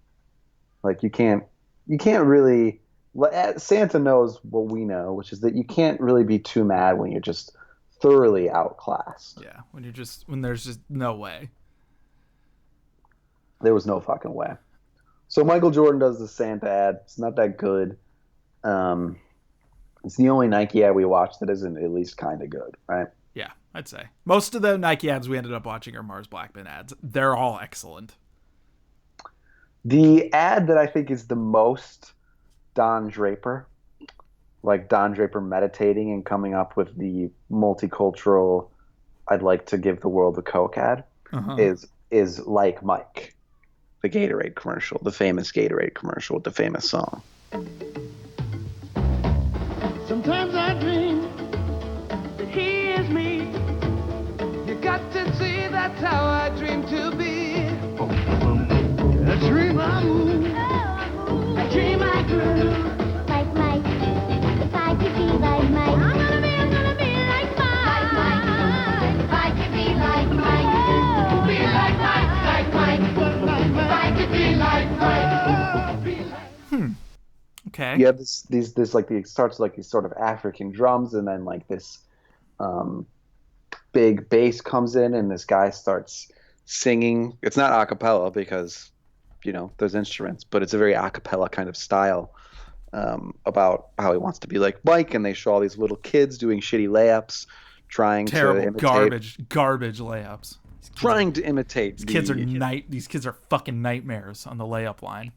Like you can't really. Santa knows what we know, which is that you can't really be too mad when you're just thoroughly outclassed. Yeah, when there's just no way. There was no fucking way. So Michael Jordan does the Santa ad. It's not that good. It's the only Nike ad we watched that isn't at least kind of good, right? Yeah, I'd say. Most of the Nike ads we ended up watching are Mars Blackman ads. They're all excellent. The ad that I think is the most Don Draper, like Don Draper meditating and coming up with the multicultural, I'd like to give the world a Coke ad, is Like Mike, the Gatorade commercial, the famous Gatorade commercial with the famous song. Sometimes I dream that he is me. You got to see that's how I dream to be. A dream I move, a dream I groove. Like Mike, if I could be like Mike, I'm gonna be like Mike. Like Mike, if I could be like Mike, be like Mike. If I could be like Mike. Okay. You have this like it starts like these sort of African drums, and then like this big bass comes in, and this guy starts singing. It's not a cappella because there's instruments, but it's a very a cappella kind of style about how he wants to be like Mike, and they show all these little kids doing shitty layups, trying terrible to imitate, garbage layups. Trying to imitate. These kids are fucking nightmares on the layup line.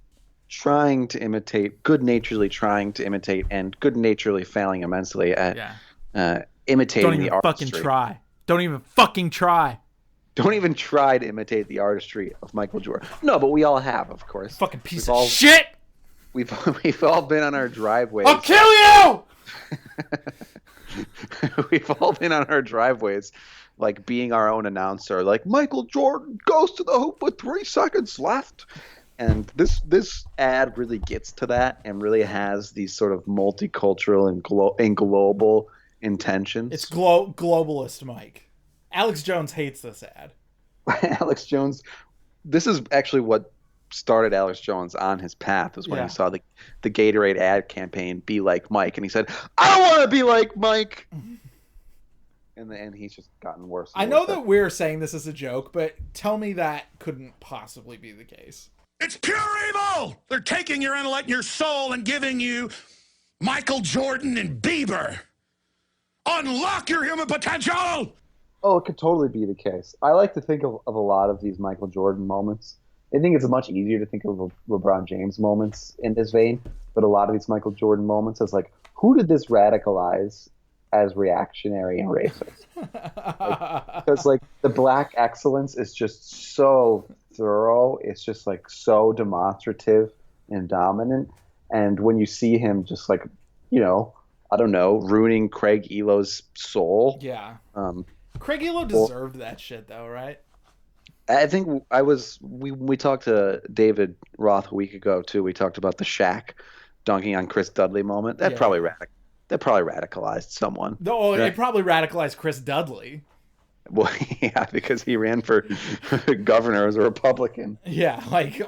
Trying to imitate, good-naturedly trying to imitate, and good-naturedly failing immensely at imitating the artistry. Don't even fucking try. Don't even try to imitate the artistry of Michael Jordan. No, but we all have, of course. Fucking piece of shit! We've all been on our driveways. I'll kill you! We've all been on our driveways, like being our own announcer, like Michael Jordan goes to the hoop with 3 seconds left. And this ad really gets to that and really has these sort of multicultural and global intentions. It's globalist, Mike. Alex Jones hates this ad. Alex Jones, this is actually what started Alex Jones on his path, was when he saw the Gatorade ad campaign, Be Like Mike. And he said, I don't want to be like Mike. And he's just gotten worse. I know that we're saying this as a joke, but tell me that couldn't possibly be the case. It's pure evil! They're taking your intellect and your soul and giving you Michael Jordan and Bieber. Unlock your human potential! Oh, it could totally be the case. I like to think of a lot of these Michael Jordan moments. I think it's much easier to think of LeBron James moments in this vein, but a lot of these Michael Jordan moments as like, who did this radicalize as reactionary and racist? Because like the black excellence is just so thorough. It's just like so demonstrative and dominant. And when you see him just like, I don't know, ruining Craig Elo's soul. Yeah. Craig Elo deserved that shit though, right? I think we talked to David Roth a week ago too. We talked about the Shaq dunking on Chris Dudley moment. That probably radicalized someone. No, it probably radicalized Chris Dudley. Well, yeah, because he ran for governor as a Republican. Yeah, like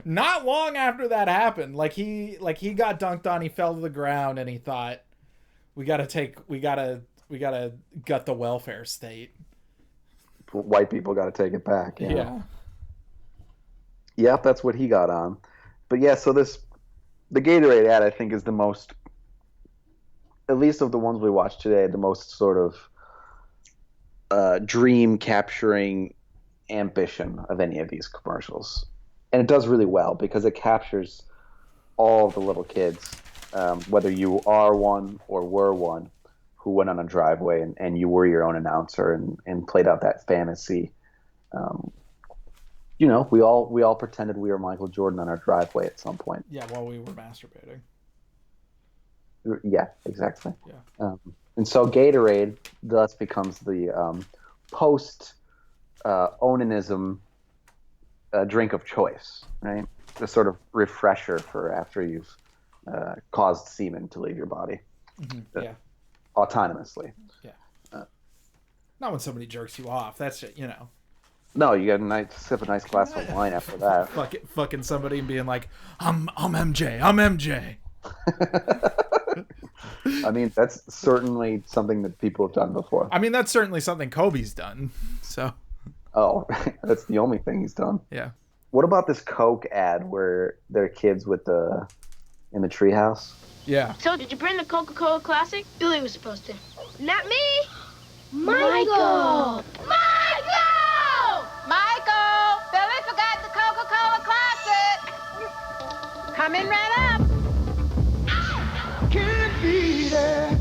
not long after that happened, he got dunked on, he fell to the ground, and he thought, we gotta gut the welfare state. White people got to take it back. Yeah. Yep, that's what he got on. But yeah, so the Gatorade ad, I think, is the most, at least of the ones we watched today, the most sort of dream capturing ambition of any of these commercials. And it does really well because it captures all of the little kids, whether you are one or were one, who went on a driveway and you were your own announcer and played out that fantasy. We all pretended we were Michael Jordan on our driveway at some point. Yeah, while we were masturbating. Yeah, exactly. Yeah. And so Gatorade thus becomes the post onanism drink of choice, right? The sort of refresher for after you've caused semen to leave your body. Mm-hmm. Yeah. Autonomously. Yeah. Not when somebody jerks you off. That's it, No, you get a nice glass of wine after that. Fucking somebody and being like, I'm MJ, I'm MJ. I mean, that's certainly something that people have done before. I mean, that's certainly something Kobe's done. So. Oh, that's the only thing he's done. Yeah. What about this Coke ad where they're kids in the treehouse? Yeah. So, did you bring the Coca-Cola Classic? Billy was supposed to. Not me. Michael! Michael! Billy forgot the Coca-Cola Classic! Coming right up! Can't beat it.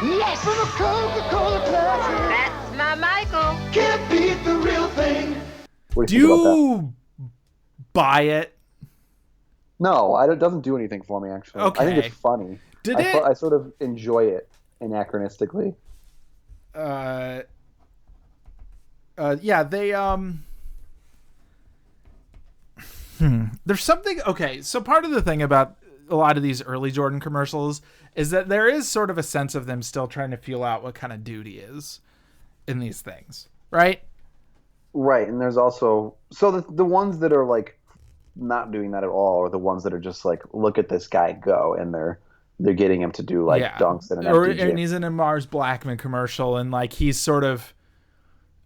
Yes! From a Coca-Cola Classic. That's my Michael. Can't beat the real thing. What Do you think about that? you buy it? No, it doesn't do anything for me, actually. Okay. I think it's funny. I sort of enjoy it anachronistically. Yeah, they there's something. Okay, so part of the thing about a lot of these early Jordan commercials is that there is sort of a sense of them still trying to feel out what kind of dude he is in these things, right? Right, and there's also the ones that are like not doing that at all are the ones that are just like, look at this guy go, and they're getting him to do like dunks in an empty gym. And he's in a Mars Blackman commercial, and like he's sort of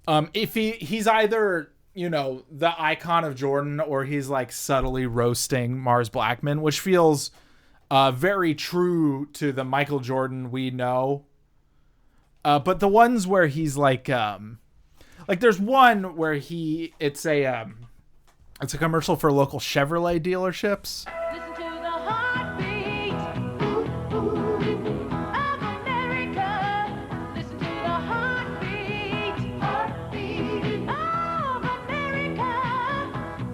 if he's either, you know, the icon of Jordan, or he's like subtly roasting Mars Blackman, which feels very true to the Michael Jordan we know. But the ones where he's like there's one where it's a commercial for local Chevrolet dealerships. Listen to the heartbeat of America. Listen to the heartbeat of America.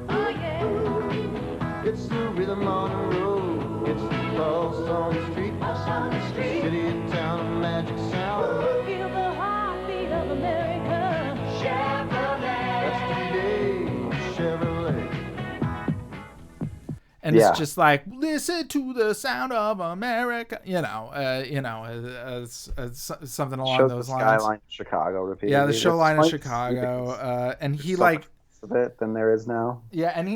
Oh yeah. It's the rhythm on the road. It's the pulse on the street. Pulse on the street. City and town, a magic sound. Feel the heartbeat of America. Chevrolet. That's today, Chevrolet. And it's just like, listen to the sound of America, something along Shows those the lines. skyline of Chicago repeatedly. Yeah, the There's shoreline of so much Chicago, and he so like much of it than there is now. Yeah, and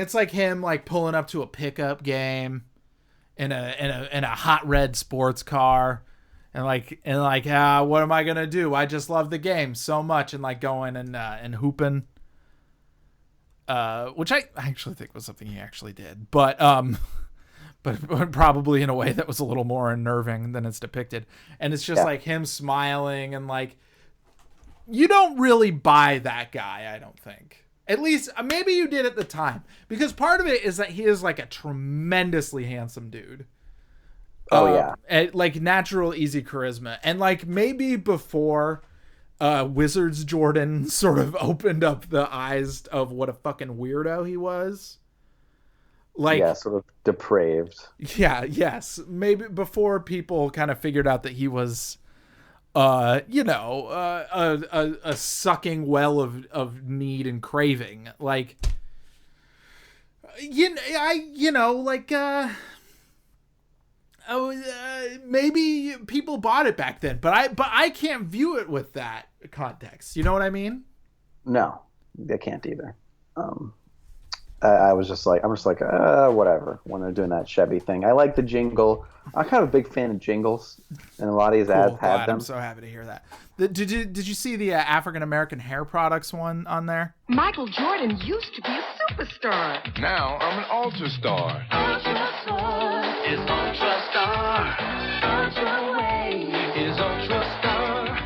it's like him like pulling up to a pickup game in a hot red sports car, and what am I gonna do? I just love the game so much, and like going and hooping. Which I actually think was something he actually did, but probably in a way that was a little more unnerving than it's depicted. And it's just like him smiling, and like, you don't really buy that guy, I don't think. At least maybe you did at the time, because part of it is that he is like a tremendously handsome dude. And like natural easy charisma, and like maybe before Wizards Jordan sort of opened up the eyes of what a fucking weirdo he was. Like, yeah, sort of depraved. Yeah, yes. Maybe before people kind of figured out that he was, a sucking well of need and craving. Like, maybe people bought it back then, but I can't view it with that context. You know what I mean? No, they can't either. I'm just like, whatever, when they're doing that Chevy thing. I like the jingle. I'm kind of a big fan of jingles, and a lot of these ads have them. I'm so happy to hear that. Did you see the African American hair products one on there? Michael Jordan used to be a superstar. Now I'm an ultra star. Is Ultra Star. Ultra Wave Is ultra star.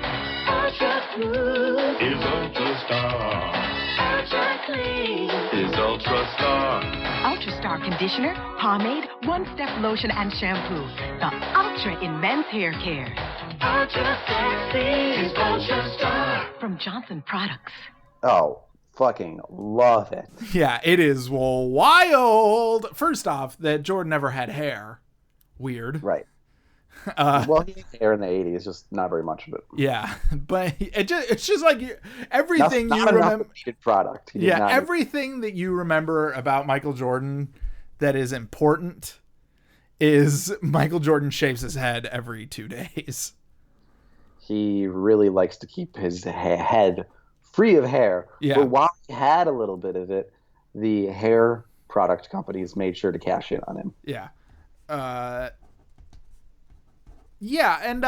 Ultra Smooth Is ultra star. Ultra Clean Is ultra star. Ultra Star conditioner, pomade, one-step lotion, and shampoo. The Ultra in men's hair care. Ultra Sexy is Ultra Star From Johnson Products. Oh, fucking love it. Yeah, it is wild. First off, that Jordan never had hair. Weird. Right. Well, he had hair in the 80s, just not very much of it. Yeah, but it's just like everything not you remember. Product. Yeah, everything that you remember about Michael Jordan that is important is Michael Jordan shaves his head every 2 days. He really likes to keep his head free of hair. Yeah. But while he had a little bit of it, the hair product companies made sure to cash in on him. Yeah. Yeah, and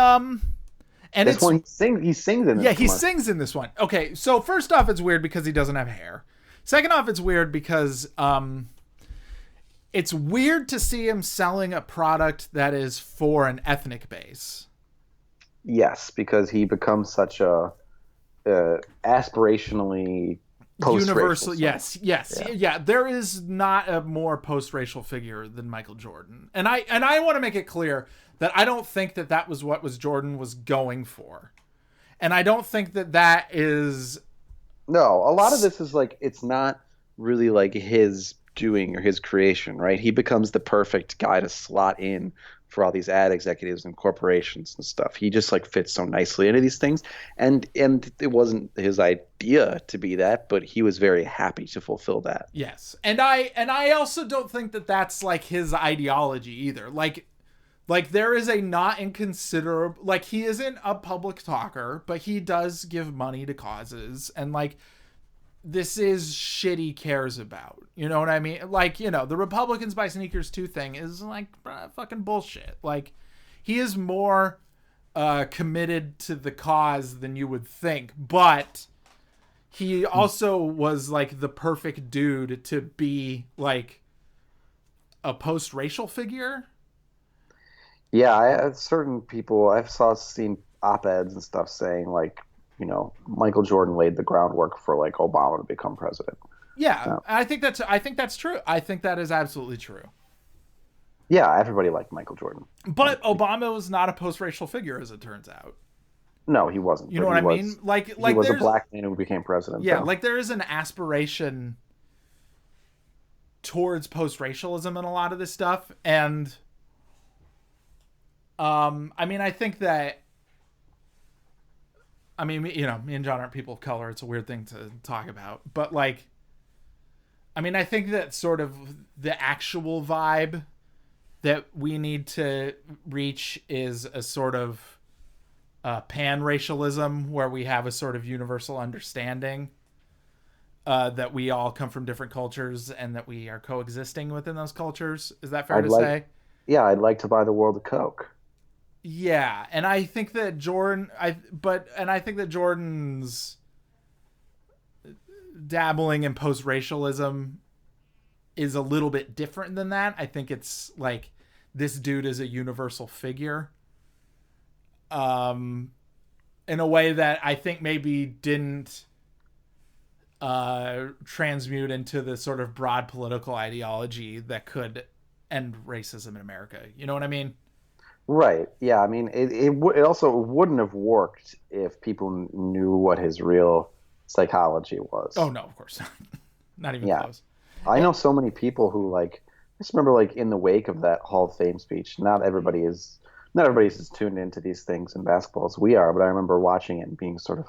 this it's one he sings in this. Yeah, he commercial. sings in this one. Okay, so first off, it's weird because he doesn't have hair. Second off, it's weird because it's weird to see him selling a product that is for an ethnic base. Yes, because he becomes such a aspirationally Universal, post-racial. yeah. There is not a more post-racial figure than Michael Jordan, and I want to make it clear that I don't think that was what Jordan was going for, and I don't think that is. No, a lot of this is like it's not really like his doing or his creation, right? He becomes the perfect guy to slot in for all these ad executives and corporations and stuff. He just like fits so nicely into these things, and it wasn't his idea to be that, but he was very happy to fulfill that. Yes, and I also don't think that that's like his ideology either. Like there is a not inconsiderable, like he isn't a public talker, but he does give money to causes, and like this is shit he cares about. You know what I mean? Like, you know, the Republicans buy sneakers too thing is like fucking bullshit. Like he is more committed to the cause than you would think, but he also was like the perfect dude to be like a post-racial figure. Yeah, certain people I've seen op-eds and stuff saying like, you know, Michael Jordan laid the groundwork for like Obama to become president. Yeah, So, I think that's true. I think that is absolutely true. yeah, everybody liked Michael Jordan. But Obama was not a post-racial figure, as it turns out. No, he wasn't. You know but what I he mean? was- Like he was a there's- black man who became president. Yeah, though. like there is an aspiration towards post-racialism in a lot of this stuff, and I mean, I think that, I mean, you know, me and John aren't people of color. It's a weird thing to talk about, but like, I mean, I think that sort of the actual vibe that we need to reach is a sort of pan-racialism where we have a sort of universal understanding that we all come from different cultures and that we are coexisting within those cultures. Is that fair to say? Yeah, I'd like to buy the world a Coke. Yeah, and I think that I think that Jordan's dabbling in post-racialism is a little bit different than that. I think it's like this dude is a universal figure, in a way that I think maybe didn't transmute into the sort of broad political ideology that could end racism in America. You know what I mean? Right. Yeah. I mean, it also wouldn't have worked if people knew what his real psychology was. Oh no, of course not. Not even Yeah. close. I know so many people who like. I just remember like in the wake of that Hall of Fame speech. Not everybody's as tuned into these things in basketball as we are, but I remember watching it and being sort of.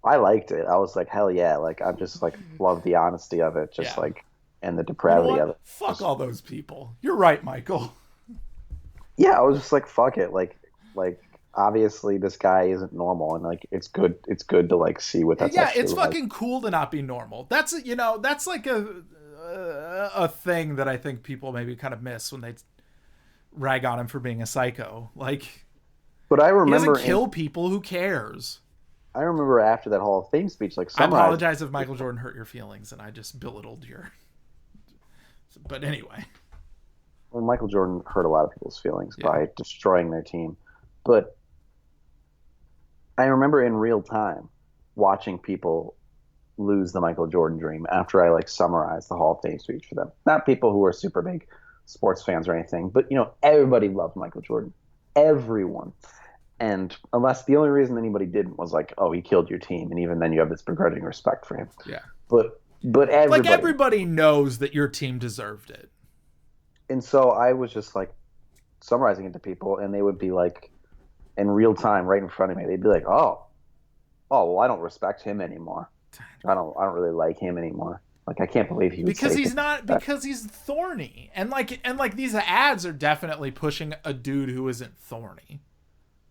I liked it. I was like, hell yeah! Like I'm just like love the honesty of it, just Yeah. like and the You know depravity what? of it. Fuck all those people. You're right, Michael. Yeah, I was just like, fuck it. Like obviously this guy isn't normal, and like it's good to like see what that's. Yeah, actually it's like. fucking cool to not be normal. That's, you know, that's like a thing that I think people maybe kind of miss when they rag on him for being a psycho. Like, But I he remember doesn't kill people. Who cares? I remember after that Hall of Fame speech, like I summarized. apologize if Michael Jordan hurt your feelings and I just belittled your. But anyway. Well, Michael Jordan hurt a lot of people's feelings by destroying their team. But I remember in real time watching people lose the Michael Jordan dream after I like summarized the Hall of Fame speech for them. Not people who are super big sports fans or anything, but you know, everybody loved Michael Jordan. Everyone. And unless the only reason anybody didn't was like, oh, he killed your team, and even then you have this begrudging respect for him. Yeah. But everybody, Like everybody knows that your team deserved it. and so I was just like summarizing it to people, and they would be like, in real time, right in front of me, they'd be like, "Oh, well, I don't respect him anymore. I don't really like him anymore." Like, I can't believe he would because say he's things not like that. because he's thorny, and like these ads are definitely pushing a dude who isn't thorny.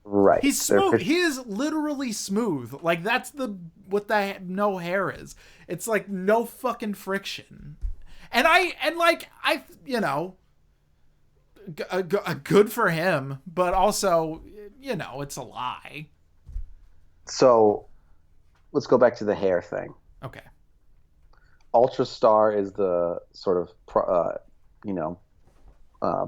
Right. He's They're smooth. He is literally smooth. Like that's what the no hair is. It's like no fucking friction. And I you know, good for him, but also, you know, it's a lie. So, let's go back to the hair thing. Okay. Ultra Star is the sort of,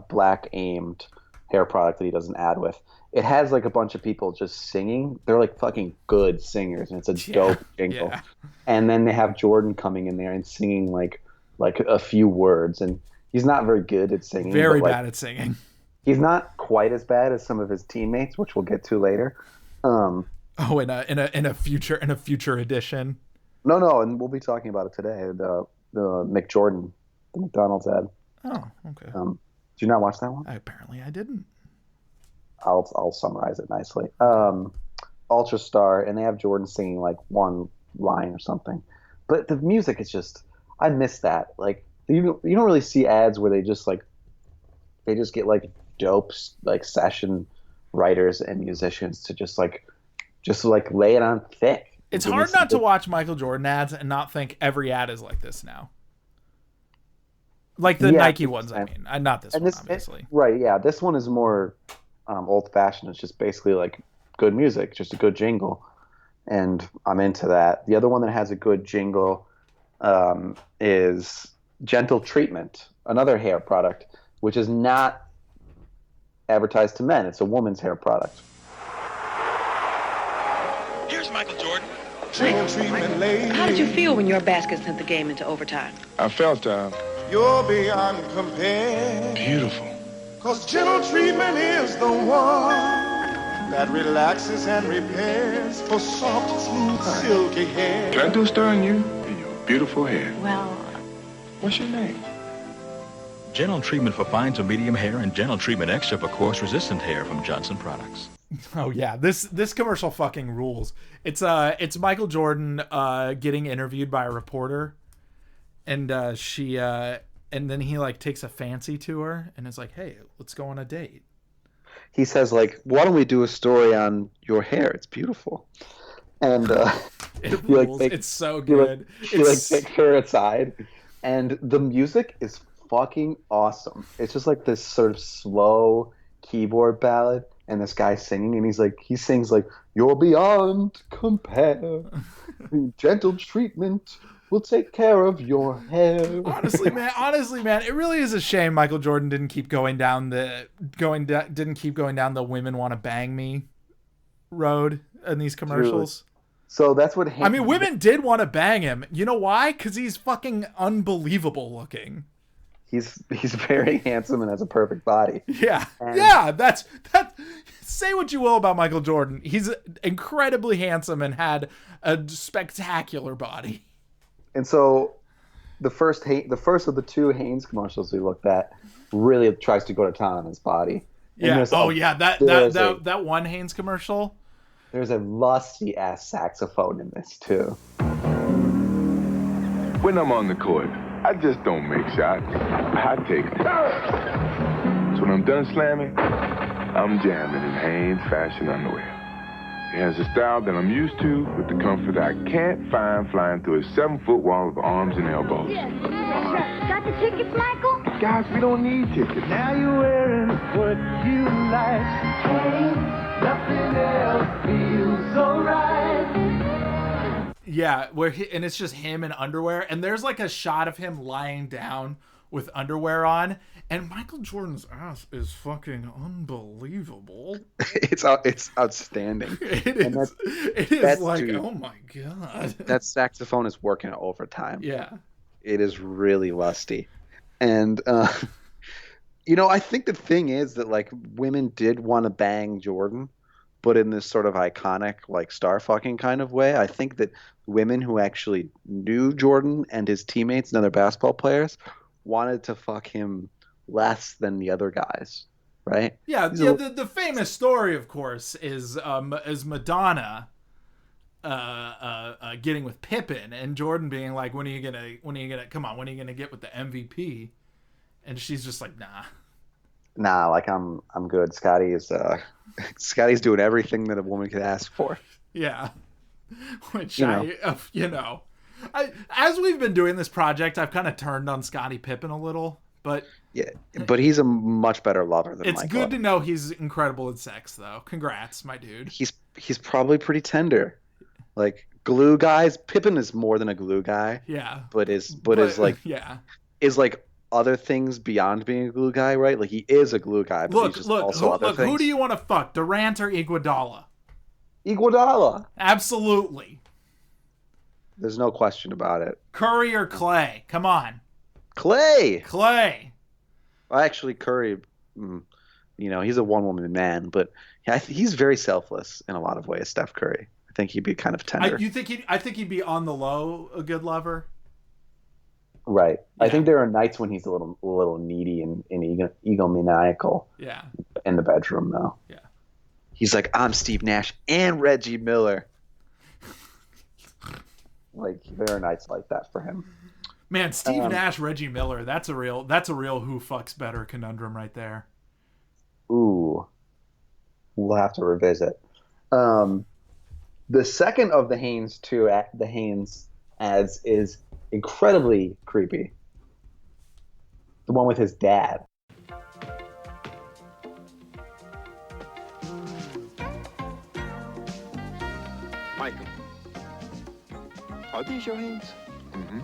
black aimed hair product that he does an ad with. It has like a bunch of people just singing. They're like fucking good singers, and it's a dope jingle. Yeah. And then they have Jordan coming in there and singing like a few words, and he's not very good at singing. Very but, like, bad at singing. He's not quite as bad as some of his teammates, which we'll get to later. Oh, in a future edition. No, and we'll be talking about it today. The McJordan, the McDonald's ad. Oh, okay. Did you not watch that one? Apparently, I didn't. I'll summarize it nicely. Ultra Star, and they have Jordan singing like one line or something, but the music is just, I miss that. Like you don't really see ads where they just get like dope like session writers and musicians to just lay it on thick. It's hard not to watch Michael Jordan ads and not think every ad is like this now. Like the Nike ones, I mean. Not this one, obviously. Right, yeah. This one is more old-fashioned. It's just basically like good music, just a good jingle. And I'm into that. The other one that has a good jingle is Gentle Treatment, another hair product, which is not advertised to men. It's a woman's hair product. Here's Michael Jordan. Gentle Treatment, lady. How did you feel when your basket sent the game into overtime? I felt You're beyond compare. beautiful. 'Cause gentle treatment is the one that relaxes and repairs for soft, smooth, silky hair. Can I do a star on you and your beautiful hair? Well, What's your name? Gentle treatment for fine to medium hair and gentle treatment extra for coarse resistant hair from Johnson Products. Oh yeah, this commercial fucking rules. It's Michael Jordan getting interviewed by a reporter, and and then he like takes a fancy to her and is like, "Hey, let's go on a date." He says like, "Why don't we do a story on your hair? It's beautiful." And it rules. It's so good. He takes her aside, and the music is fucking awesome. It's just like this sort of slow keyboard ballad, and this guy singing, and he sings like, "You're beyond compare, gentle treatment will take care of your hair." Honestly, man, it really is a shame Michael Jordan didn't keep going down the women want to bang me road in these commercials. Dude. So that's what I mean, women did want to bang him. You know why? Because he's fucking unbelievable looking. He's very handsome and has a perfect body. Yeah. That's say what you will about Michael Jordan. He's incredibly handsome and had a spectacular body. And so the first of the two Hanes commercials we looked at really tries to go to town on his body. Yeah. That one Hanes commercial. There's a lusty ass saxophone in this too. When I'm on the court, I just don't make shots. I take them. So when I'm done slamming, I'm jamming in Hanes fashion underwear. It has a style that I'm used to with the comfort I can't find flying through a 7-foot wall of arms and elbows. Got the tickets, Michael? Guys, we don't need tickets. Now you're wearing what you like. Hey, nothing else feels so right. Yeah, and it's just him in underwear, and there's like a shot of him lying down with underwear on, and Michael Jordan's ass is fucking unbelievable. It's outstanding. It is like, dude, oh my god. That saxophone is working overtime. Yeah. It is really lusty. And I think the thing is that like women did want to bang Jordan, but in this sort of iconic like star fucking kind of way. I think that women who actually knew Jordan and his teammates and other basketball players wanted to fuck him less than the other guys, right? Yeah, the famous story, of course, is Madonna getting with Pippen, and Jordan being like, when are you gonna come on, when are you gonna get with the MVP? And she's just like, nah, like I'm good. Scotty's doing everything that a woman could ask for. Yeah. Which as we've been doing this project, I've kind of turned on Scottie Pippen a little, but yeah, but he's a much better lover than it's Michael. good to know he's incredible at sex, though. Congrats, my dude. He's probably pretty tender. Like glue guys, Pippen is more than a glue guy. Yeah, but is like other things beyond being a glue guy, right? Like he is a glue guy. But look, who do you want to fuck, Durant or Iguodala? Iguodala, absolutely. There's no question about it. Curry or Clay? Come on. Clay. Well, actually, Curry, he's a one-woman man, but he's very selfless in a lot of ways, Steph Curry. I think he'd be kind of tender. I think he'd be on the low a good lover. Right. Yeah. I think there are nights when he's a little needy and egomaniacal. Yeah. In the bedroom, though. Yeah. He's like, I'm Steve Nash and Reggie Miller. Like there are nights like that for him. Man, Steve Nash, Reggie Miller, that's a real who fucks better conundrum right there. Ooh. We'll have to revisit. The second of the Haynes ads is incredibly creepy. The one with his dad. Michael, are these your Hanes? Mm-hmm.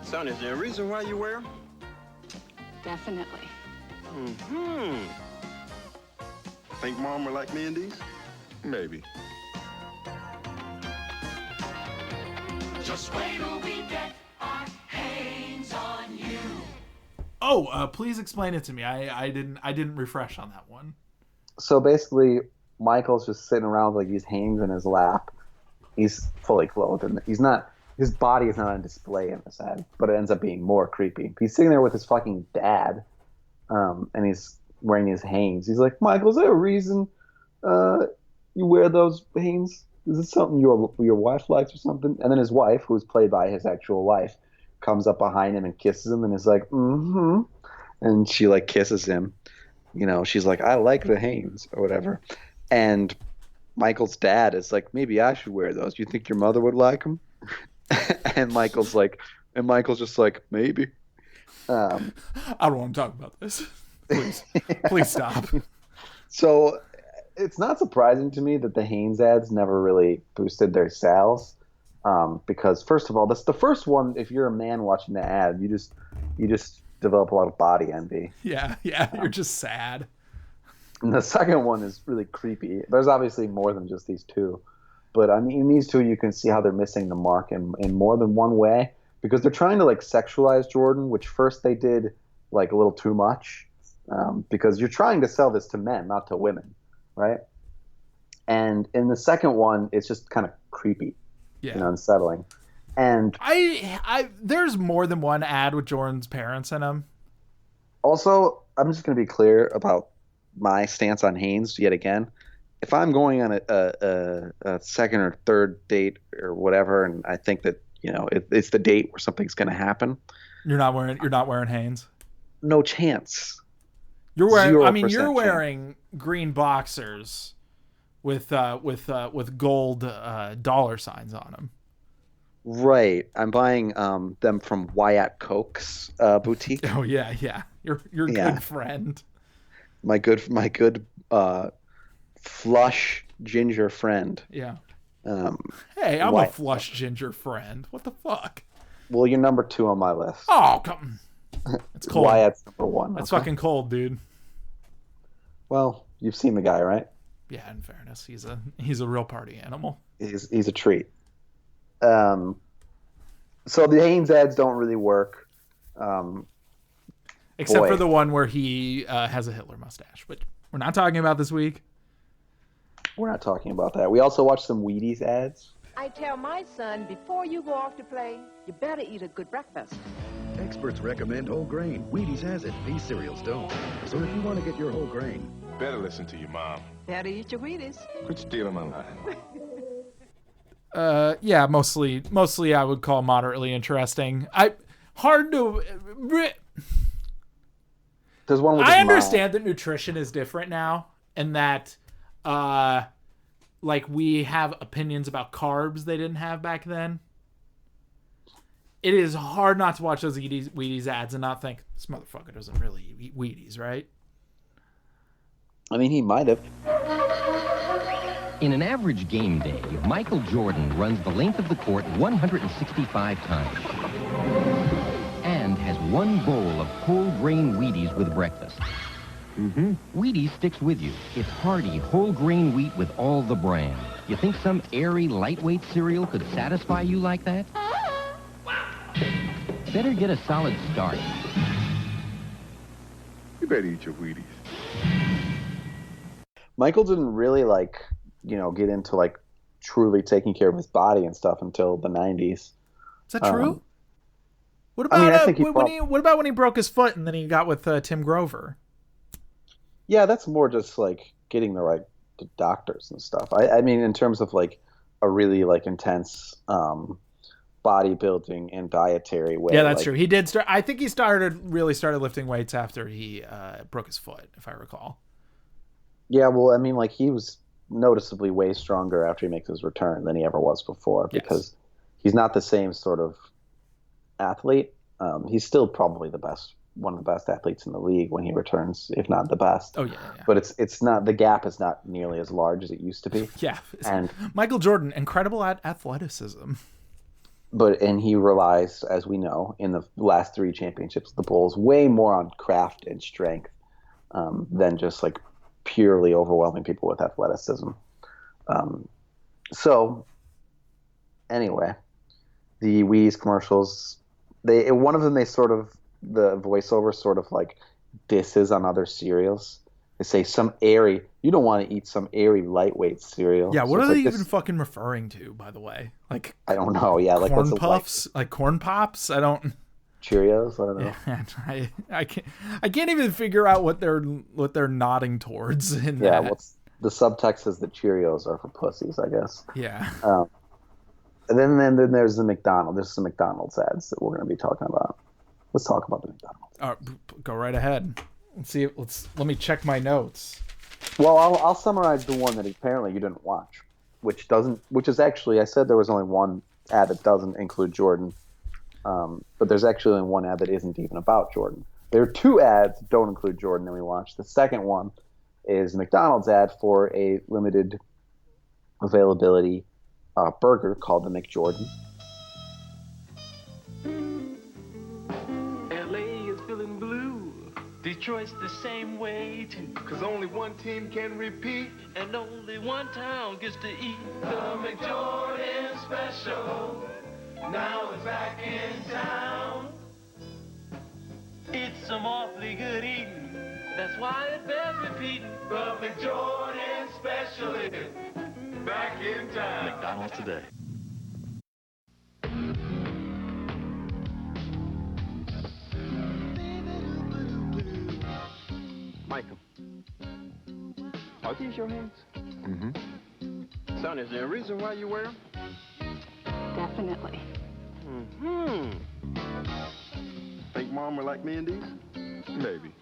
Son, is there a reason why you wear them? Definitely. Mm-hmm. Think Mom would like me in these? Maybe. Just wait till we get our Hanes on you. Oh, please explain it to me. I didn't refresh on that one. So basically, Michael's just sitting around with like these Hanes in his lap. He's fully clothed, and his body is not on display in this ad, but it ends up being more creepy. He's sitting there with his fucking dad, and he's wearing his Hanes. He's like, Michael, is there a reason you wear those Hanes? Is it something your wife likes or something? And then his wife, who's played by his actual wife, comes up behind him and kisses him and is like, mm-hmm. And she like kisses him. She's like, I like the Hanes or whatever. And Michael's dad is like, maybe I should wear those. Do you think your mother would like them? And Michael's just like, maybe. I don't want to talk about this. Please stop. So it's not surprising to me that the Hanes ads never really boosted their sales. Because first of all, that's the first one. If you're a man watching the ad, you just develop a lot of body envy. Yeah, you're just sad. And the second one is really creepy. There's obviously more than just these two, but I mean, in these two, you can see how they're missing the mark in more than one way, because they're trying to like sexualize Jordan, which first they did like a little too much, because you're trying to sell this to men, not to women, right? And in the second one, it's just kind of creepy. Yeah. Unsettling. And I there's more than one ad with Jordan's parents in them. Also, I'm just going to be clear about my stance on Hanes yet again. If I'm going on a second or third date or whatever, and I think that it's the date where something's going to happen, you're not wearing Hanes. No chance. You're wearing. 0% I mean, you're chance. wearing green boxers with gold dollar signs on them. Right. I'm buying them from Wyatt Coke's boutique. Oh yeah. Your good friend. My good flush ginger friend. Yeah. Hey, I'm Wyatt. a flush ginger friend. What the fuck? Well, you're number 2 on my list. Oh, come. It's cold. Wyatt's number 1. That's fucking cold, dude. Well, you've seen the guy, right? Yeah, in fairness, he's a real party animal. He's a treat. So the Hanes ads don't really work. Except for the one where he has a Hitler mustache, but we're not talking about this week. We're not talking about that. We also watched some Wheaties ads. I tell my son, before you go off to play, you better eat a good breakfast. Experts recommend whole grain. Wheaties has it. These cereals don't. So if you want to get your whole grain, better listen to your mom. Better eat your Wheaties. Quit stealing my line. Yeah, mostly I would call moderately interesting. Hard to. There's one with I understand that nutrition is different now, and that like we have opinions about carbs they didn't have back then. It is hard not to watch those Wheaties ads and not think this motherfucker doesn't really eat Wheaties, right? I mean, he might have. In an average game day, Michael Jordan runs the length of the court 165 times and has one bowl of whole grain Wheaties with breakfast. Wheaties sticks with you. It's hearty, whole grain wheat with all the bran. You think some airy, lightweight cereal could satisfy you like that? Better get a solid start. You better eat your Wheaties. Michael didn't really get into truly taking care of his body and stuff until the 90s. Is that true? What about I think what about when he broke his foot and then he got with Tim Grover? Yeah, that's more just getting the right doctors and stuff. I mean, in terms of a really intense bodybuilding and dietary way. Yeah, that's true. He did start. I think he really started lifting weights after he broke his foot, if I recall. Yeah, well, I mean, he was noticeably way stronger after he makes his return than he ever was before, because he's not the same sort of athlete. He's still probably one of the best athletes in the league when he returns, if not the best. Oh yeah. But it's not, the gap is not nearly as large as it used to be. Yeah. And Michael Jordan, incredible at athleticism. And he relies, as we know, in the last 3 championships of the Bulls, way more on craft and strength than just purely overwhelming people with athleticism. So anyway, the Wheaties commercials, one of them, the voiceover sort of disses on other cereals. They say you don't want to eat some airy lightweight cereal. Yeah, what are they even fucking referring to, by the way? I don't know. Yeah, corn puffs, corn pops. I don't. Cheerios. I don't know. Yeah, I can't even figure out what they're nodding towards. Well, the subtext is that Cheerios are for pussies, I guess. Yeah. And then there's the McDonald's. There's some McDonald's ads that we're going to be talking about. Let's talk about the McDonald's. All right, go right ahead. Let me check my notes. Well, I'll summarize the one that apparently you didn't watch, which is actually, I said there was only one ad that doesn't include Jordan, but there's actually only one ad that isn't even about Jordan. There are 2 ads that don't include Jordan that we watched. The second one is a McDonald's ad for a limited availability burger called the McJordan. LA is feeling blue. Detroit's the same way too. Cause only one team can repeat, and only one town gets to eat. The McJordan special now is back in town. It's some awfully good eating. That's why it bears repeating. The McJordan special is back in town. McDonald's today. Michael, are these your hands? Mm-hmm. Son, is there a reason why you wear them? Definitely. Think Mom would like me in these? Maybe.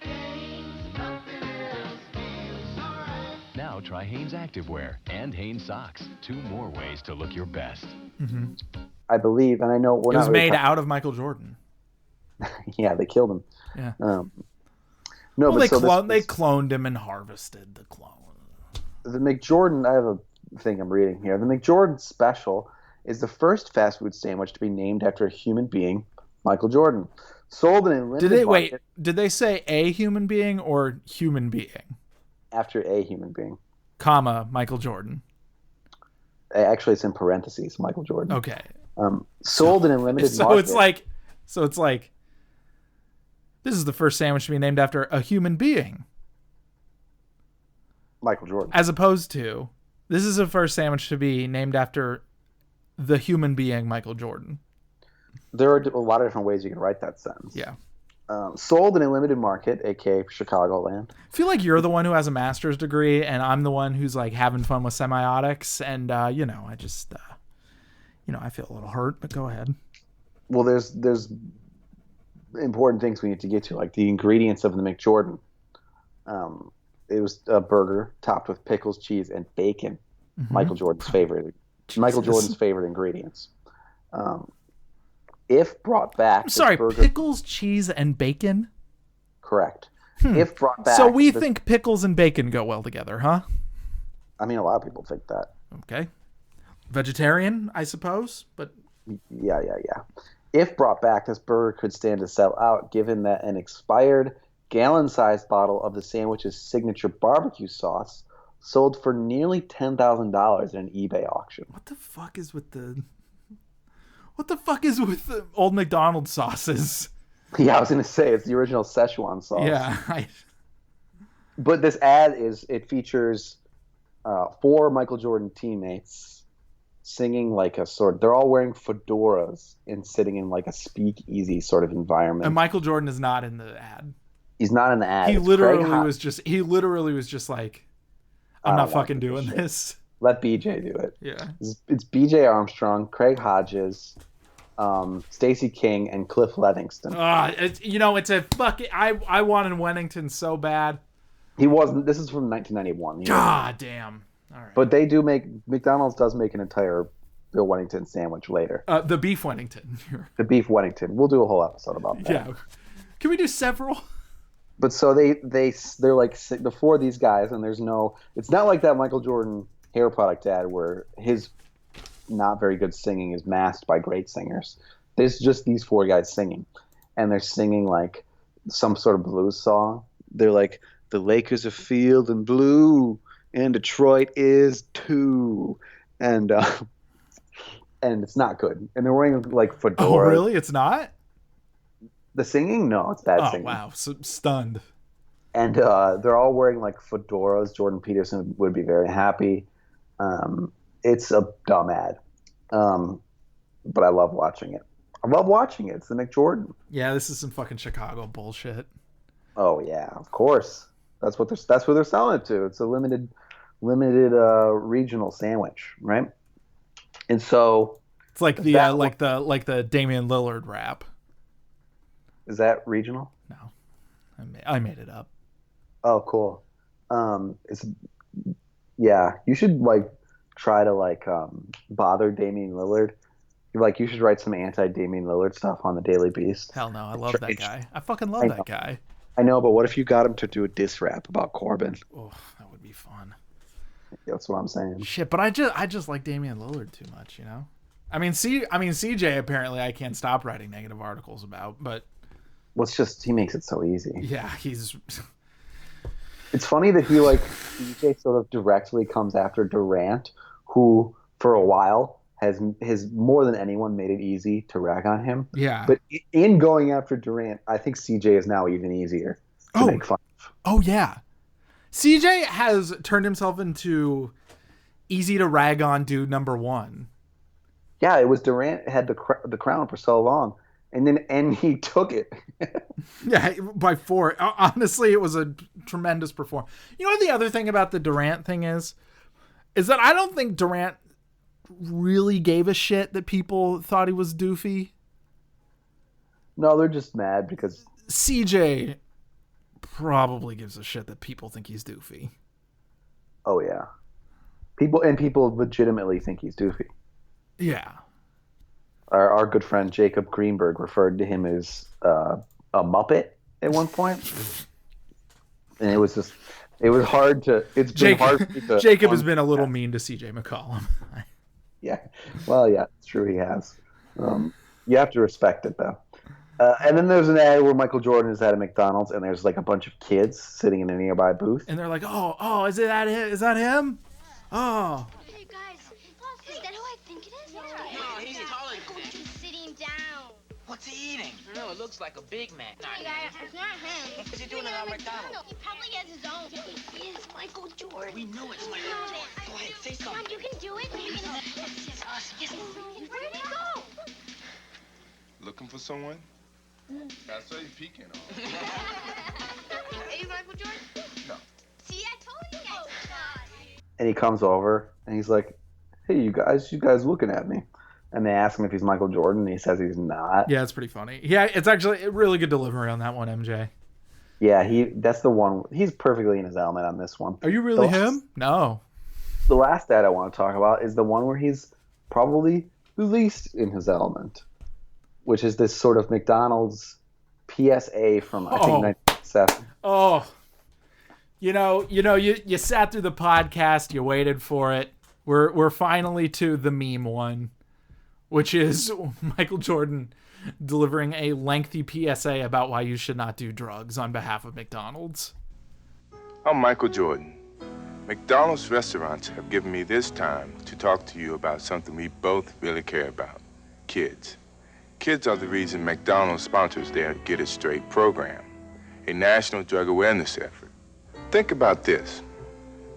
Now try Hanes Activewear and Hanes Socks. 2 more ways to look your best. Mm-hmm. I believe, and I know it was made out of Michael Jordan. Yeah, they killed him. Yeah. No, well, but they cloned him and harvested the clone. The McJordan, I have a thing I'm reading here. The McJordan special is the first fast food sandwich to be named after a human being, Michael Jordan. Sold in a limited market. Did they say a human being or human being? After a human being. Comma, Michael Jordan. Actually, it's in parentheses, Michael Jordan. Okay. Sold in a limited market. So it's like, this is the first sandwich to be named after a human being. Michael Jordan. As opposed to, this is the first sandwich to be named after the human being Michael Jordan. There are a lot of different ways you can write that sentence. Yeah. Sold in a limited market, aka Chicagoland. I feel like you're the one who has a master's degree, and I'm the one who's having fun with semiotics, and I just I feel a little hurt, but go ahead. Well, there's important things we need to get to, like the ingredients of the McJordan. It was a burger topped with pickles, cheese, and bacon. Mhm. Michael Jordan's favorite. Jesus. Michael Jordan's favorite ingredients. If brought back, I'm sorry, burger, pickles, cheese, and bacon? correct. If brought back, So we think pickles and bacon go well together, huh? I mean, a lot of people think that. Okay. Vegetarian, I suppose, but Yeah. If brought back, this burger could stand to sell out, given that an expired gallon-sized bottle of the sandwich's signature barbecue sauce sold for nearly $10,000 in an eBay auction. what the fuck is with the old McDonald's sauces? Yeah, I was gonna say it's the original Szechuan sauce. Yeah. But this ad features 4 Michael Jordan teammates singing like a sort. They're all wearing fedoras and sitting in like a speakeasy sort of environment. And Michael Jordan is not in the ad. He's not in the ad. He It's literally Craig Hodges. was just like, I'm I not don't want fucking to do doing shit. this. Let BJ do it. Yeah. It's BJ Armstrong, Craig Hodges, Stacey King, and Cliff Levingston. It's a fucking. I wanted Wennington so bad. He wasn't. This is from 1991. He God damn. All right. But they do make, McDonald's does make an entire Bill Wennington sandwich later. The beef Wennington. The beef Wennington. We'll do a whole episode about that. Yeah. Can we do several? But so they're like the 4 of these guys, and it's not like that Michael Jordan hair product ad where his not very good singing is masked by great singers. There's just these 4 guys singing, and they're singing like some sort of blues song. They're like, the Lakers are feeling blue, and Detroit is too, and it's not good. And they're wearing like fedoras. Oh, really? It's not? The singing? No, it's bad Oh, singing. wow. So stunned. And they're all wearing like fedoras. Jordan Peterson would be very happy. It's a dumb ad, but I love watching it. It's the McJordan. Yeah, this is some fucking Chicago bullshit. Oh yeah, of course. That's what they're selling it to. It's a limited regional sandwich, right? And so it's like the Damian Lillard rap. Is that regional? No, I made it up. Oh, cool. You should like try to like bother Damian Lillard. You should write some anti-Damian Lillard stuff on the Daily Beast. Hell no, I love that guy. I fucking love that guy. I know, but what if you got him to do a diss rap about Corbin? Oh, that would be fun. That's what I'm saying. Shit, but I just like Damian Lillard too much, I mean, CJ apparently I can't stop writing negative articles about, but well, it's just he makes it so easy. Yeah, he's. It's funny that CJ sort of directly comes after Durant, who for a while has more than anyone made it easy to rag on him. Yeah. But in going after Durant, I think CJ is now even easier to make fun of. Oh yeah, CJ has turned himself into easy to rag on dude number 1. Yeah, it was Durant had the crown for so long, and he took it. Yeah, by 4. Honestly, it was a tremendous performance. You know what the other thing about the Durant thing is that I don't think Durant really gave a shit that people thought he was doofy. No, they're just mad because CJ probably gives a shit that people think he's doofy. Oh yeah, people legitimately think he's doofy. Yeah. Our good friend Jacob Greenberg referred to him as a Muppet at one point, and it was hard to. It's been hard for me to. Jacob has been a little mean to CJ McCollum. Yeah, well, yeah, it's true. He has. You have to respect it though. And then there's an ad where Michael Jordan is at a McDonald's, and there's like a bunch of kids sitting in a nearby booth. And they're like, "Oh, is that him? Is that him? Oh." Hey guys, is that who I think it is? No, he's taller than that. He's sitting down. What's he eating? I don't know, it looks like a Big Mac. Hey guys, it's not him. What's he doing at McDonald's? He probably has his own. He is Michael Jordan. We know it's Michael Jordan. Go ahead, say Come something. on, you can do it. Yes. Where did he go? Looking for someone? I saw you peeking on. Are you Michael Jordan? No. See, I told you guys. Oh, God. And he comes over and he's like, "Hey, you guys looking at me?" and they ask him if he's Michael Jordan, and he says he's not. Yeah, it's pretty funny. Yeah, it's actually a really good delivery on that one, MJ. Yeah, that's the one. He's perfectly in his element on this one. Are you really him? No. The last ad I want to talk about is the one where he's probably the least in his element, which is this sort of McDonald's PSA from, I think, 1997. Oh. You sat through the podcast, you waited for it. We're finally to the meme one, which is Michael Jordan delivering a lengthy PSA about why you should not do drugs on behalf of McDonald's. I'm Michael Jordan. McDonald's restaurants have given me this time to talk to you about something we both really care about, kids. Kids are the reason McDonald's sponsors their Get It Straight program, a national drug awareness effort. Think about this.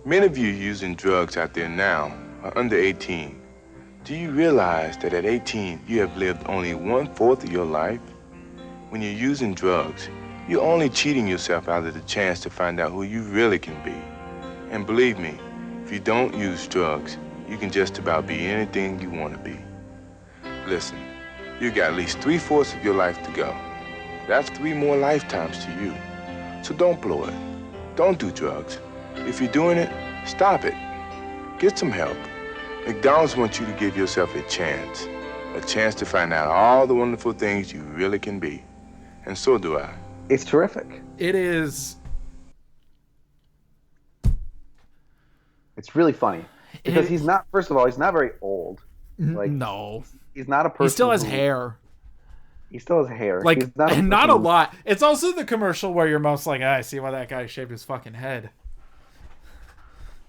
Many of you using drugs out there now are under 18. Do you realize that at 18, you have lived only 1/4 of your life? When you're using drugs, you're only cheating yourself out of the chance to find out who you really can be. And believe me, if you don't use drugs, you can just about be anything you want to be. Listen, you got at least 3/4 of your life to go. That's 3 more lifetimes to you. So don't blow it. Don't do drugs. If you're doing it, stop it. Get some help. McDonald's wants you to give yourself a chance to find out all the wonderful things you really can be. And so do I. It's terrific. It is. It's really funny because he's not. First of all, he's not very old. Like, no, he's not a person. He still has hair. He still has hair. Like, he's not not a lot. It's also the commercial where you're most like, I see why that guy shaved his fucking head.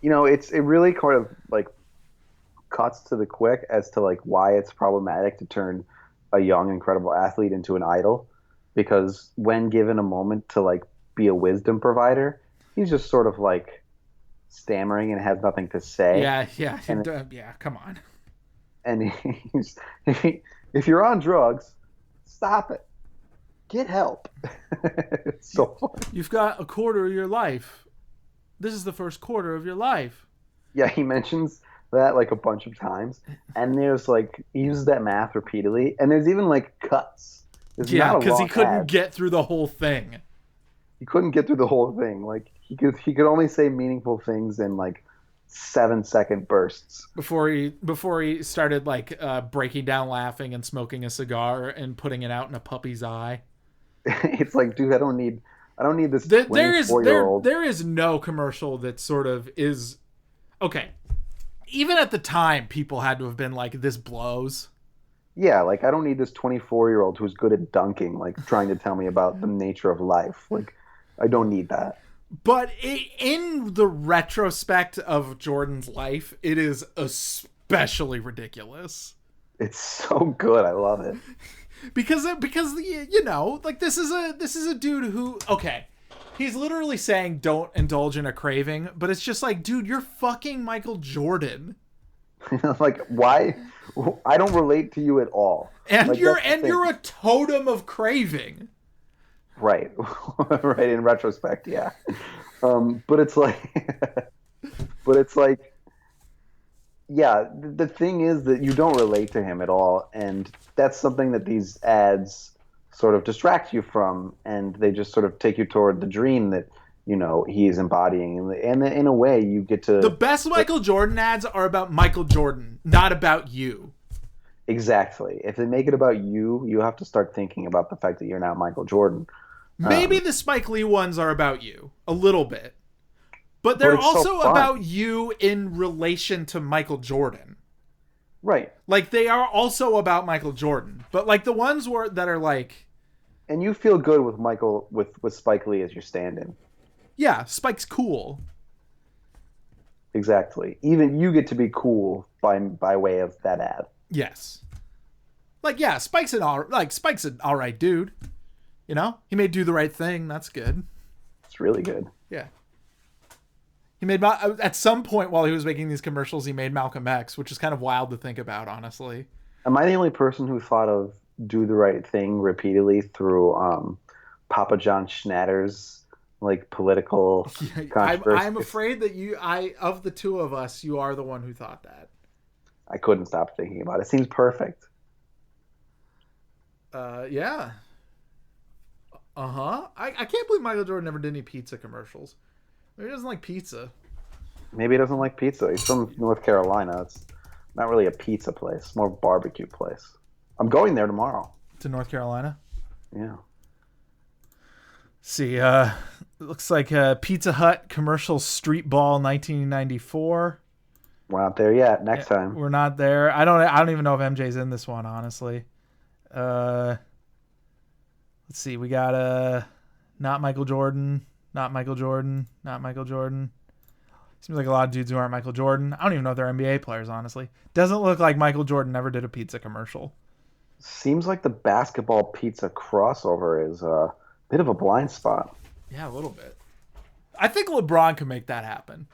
It really kind of like cuts to the quick as to like why it's problematic to turn a young, incredible athlete into an idol, because when given a moment to like be a wisdom provider, he's just sort of like stammering and has nothing to say. Yeah, And, come on. And if you're on drugs, stop it. Get help. It's so funny. You've got 1/4 of your life. This is the first 1/4 of your life. Yeah, he mentions that like a bunch of times, and there's like he uses that math repeatedly, and there's even like cuts. Yeah, because he couldn't get through the whole thing. He couldn't get through the whole thing. Like he could only say meaningful things in like 7-second bursts before he started like breaking down laughing and smoking a cigar and putting it out in a puppy's eye. It's like, dude, I don't need this. There is no commercial that sort of is okay. Even at the time, people had to have been like, this blows. Yeah, like I don't need this 24-year-old who's good at dunking, like trying to tell me about the nature of life. Like, I don't need that. But in the retrospect of Jordan's life, it is especially ridiculous. It's so good. I love it. Because like this is a dude who, okay, he's literally saying don't indulge in a craving, but it's just like, dude, you're fucking Michael Jordan. Like, why? I don't relate to you at all. And like, you're a totem of craving. Right. Right. In retrospect, yeah. But it's like, yeah, the thing is that you don't relate to him at all. And that's something that these ads sort of distract you from. And they just sort of take you toward the dream that, he is embodying. And in a way, you get to... The best Michael Jordan ads are about Michael Jordan, not about you. Exactly. If they make it about you, you have to start thinking about the fact that you're not Michael Jordan. Maybe the Spike Lee ones are about you a little bit, but they're also about you in relation to Michael Jordan. Right. Like they are also about Michael Jordan, but like the ones that are like, and you feel good with Michael with Spike Lee as your stand-in. Yeah, Spike's cool. Exactly. Even you get to be cool by way of that ad. Yes. Like, yeah, Spike's an all right dude. He may do the right thing. That's good. It's really good. Yeah. He made, at some point while he was making these commercials, he made Malcolm X, which is kind of wild to think about, honestly. Am I the only person who thought of do the right thing repeatedly through Papa John Schnatter's like political controversy? I'm afraid that of the two of us, you are the one who thought that. I couldn't stop thinking about it. It seems perfect. Yeah. I can't believe Michael Jordan never did any pizza commercials. Maybe he doesn't like pizza. Maybe he doesn't like pizza. He's from North Carolina. It's not really a pizza place. It's more a barbecue place. I'm going there tomorrow. To North Carolina? Yeah. See, it looks like Pizza Hut commercial Street Ball 1994. We're not there yet. Next time. We're not there. I don't even know if MJ's in this one, honestly. Let's see. We got not Michael Jordan, not Michael Jordan, not Michael Jordan. Seems like a lot of dudes who aren't Michael Jordan. I don't even know if they're NBA players, honestly. Doesn't look like Michael Jordan ever did a pizza commercial. Seems like the basketball pizza crossover is a bit of a blind spot. Yeah, a little bit. I think LeBron could make that happen.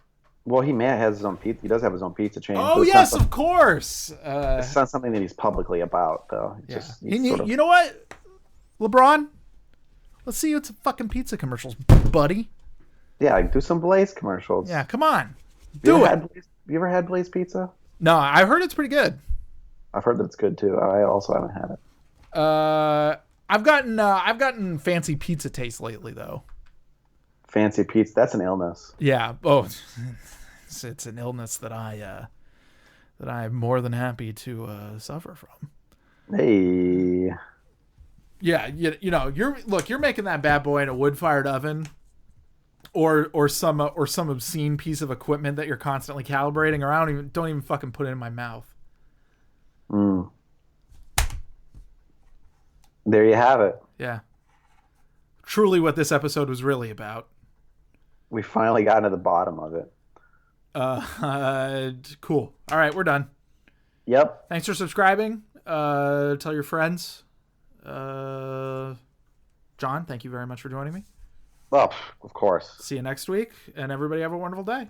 Well, he has his own pizza. He does have his own pizza chain. Oh, yes, of course. It's not something that he's publicly about, though. You know what, LeBron? Let's see you at some fucking pizza commercials, buddy. Yeah, do some Blaze commercials. Yeah, come on. Do it. You ever had Blaze pizza? No, I heard it's pretty good. I've heard that it's good, too. I also haven't had it. I've gotten fancy pizza taste lately, though. Fancy pizza? That's an illness. Yeah. Oh, it's an illness that I'm more than happy to suffer from. Hey. Yeah, you know, you're making that bad boy in a wood-fired oven, or some obscene piece of equipment that you're constantly calibrating, or don't even fucking put it in my mouth. There you have it. Yeah. Truly what this episode was really about. We finally got to the bottom of it. Cool. All right, we're done. Yep. Thanks for subscribing. Tell your friends. John, thank you very much for joining me. Well, of course. See you next week, and everybody have a wonderful day.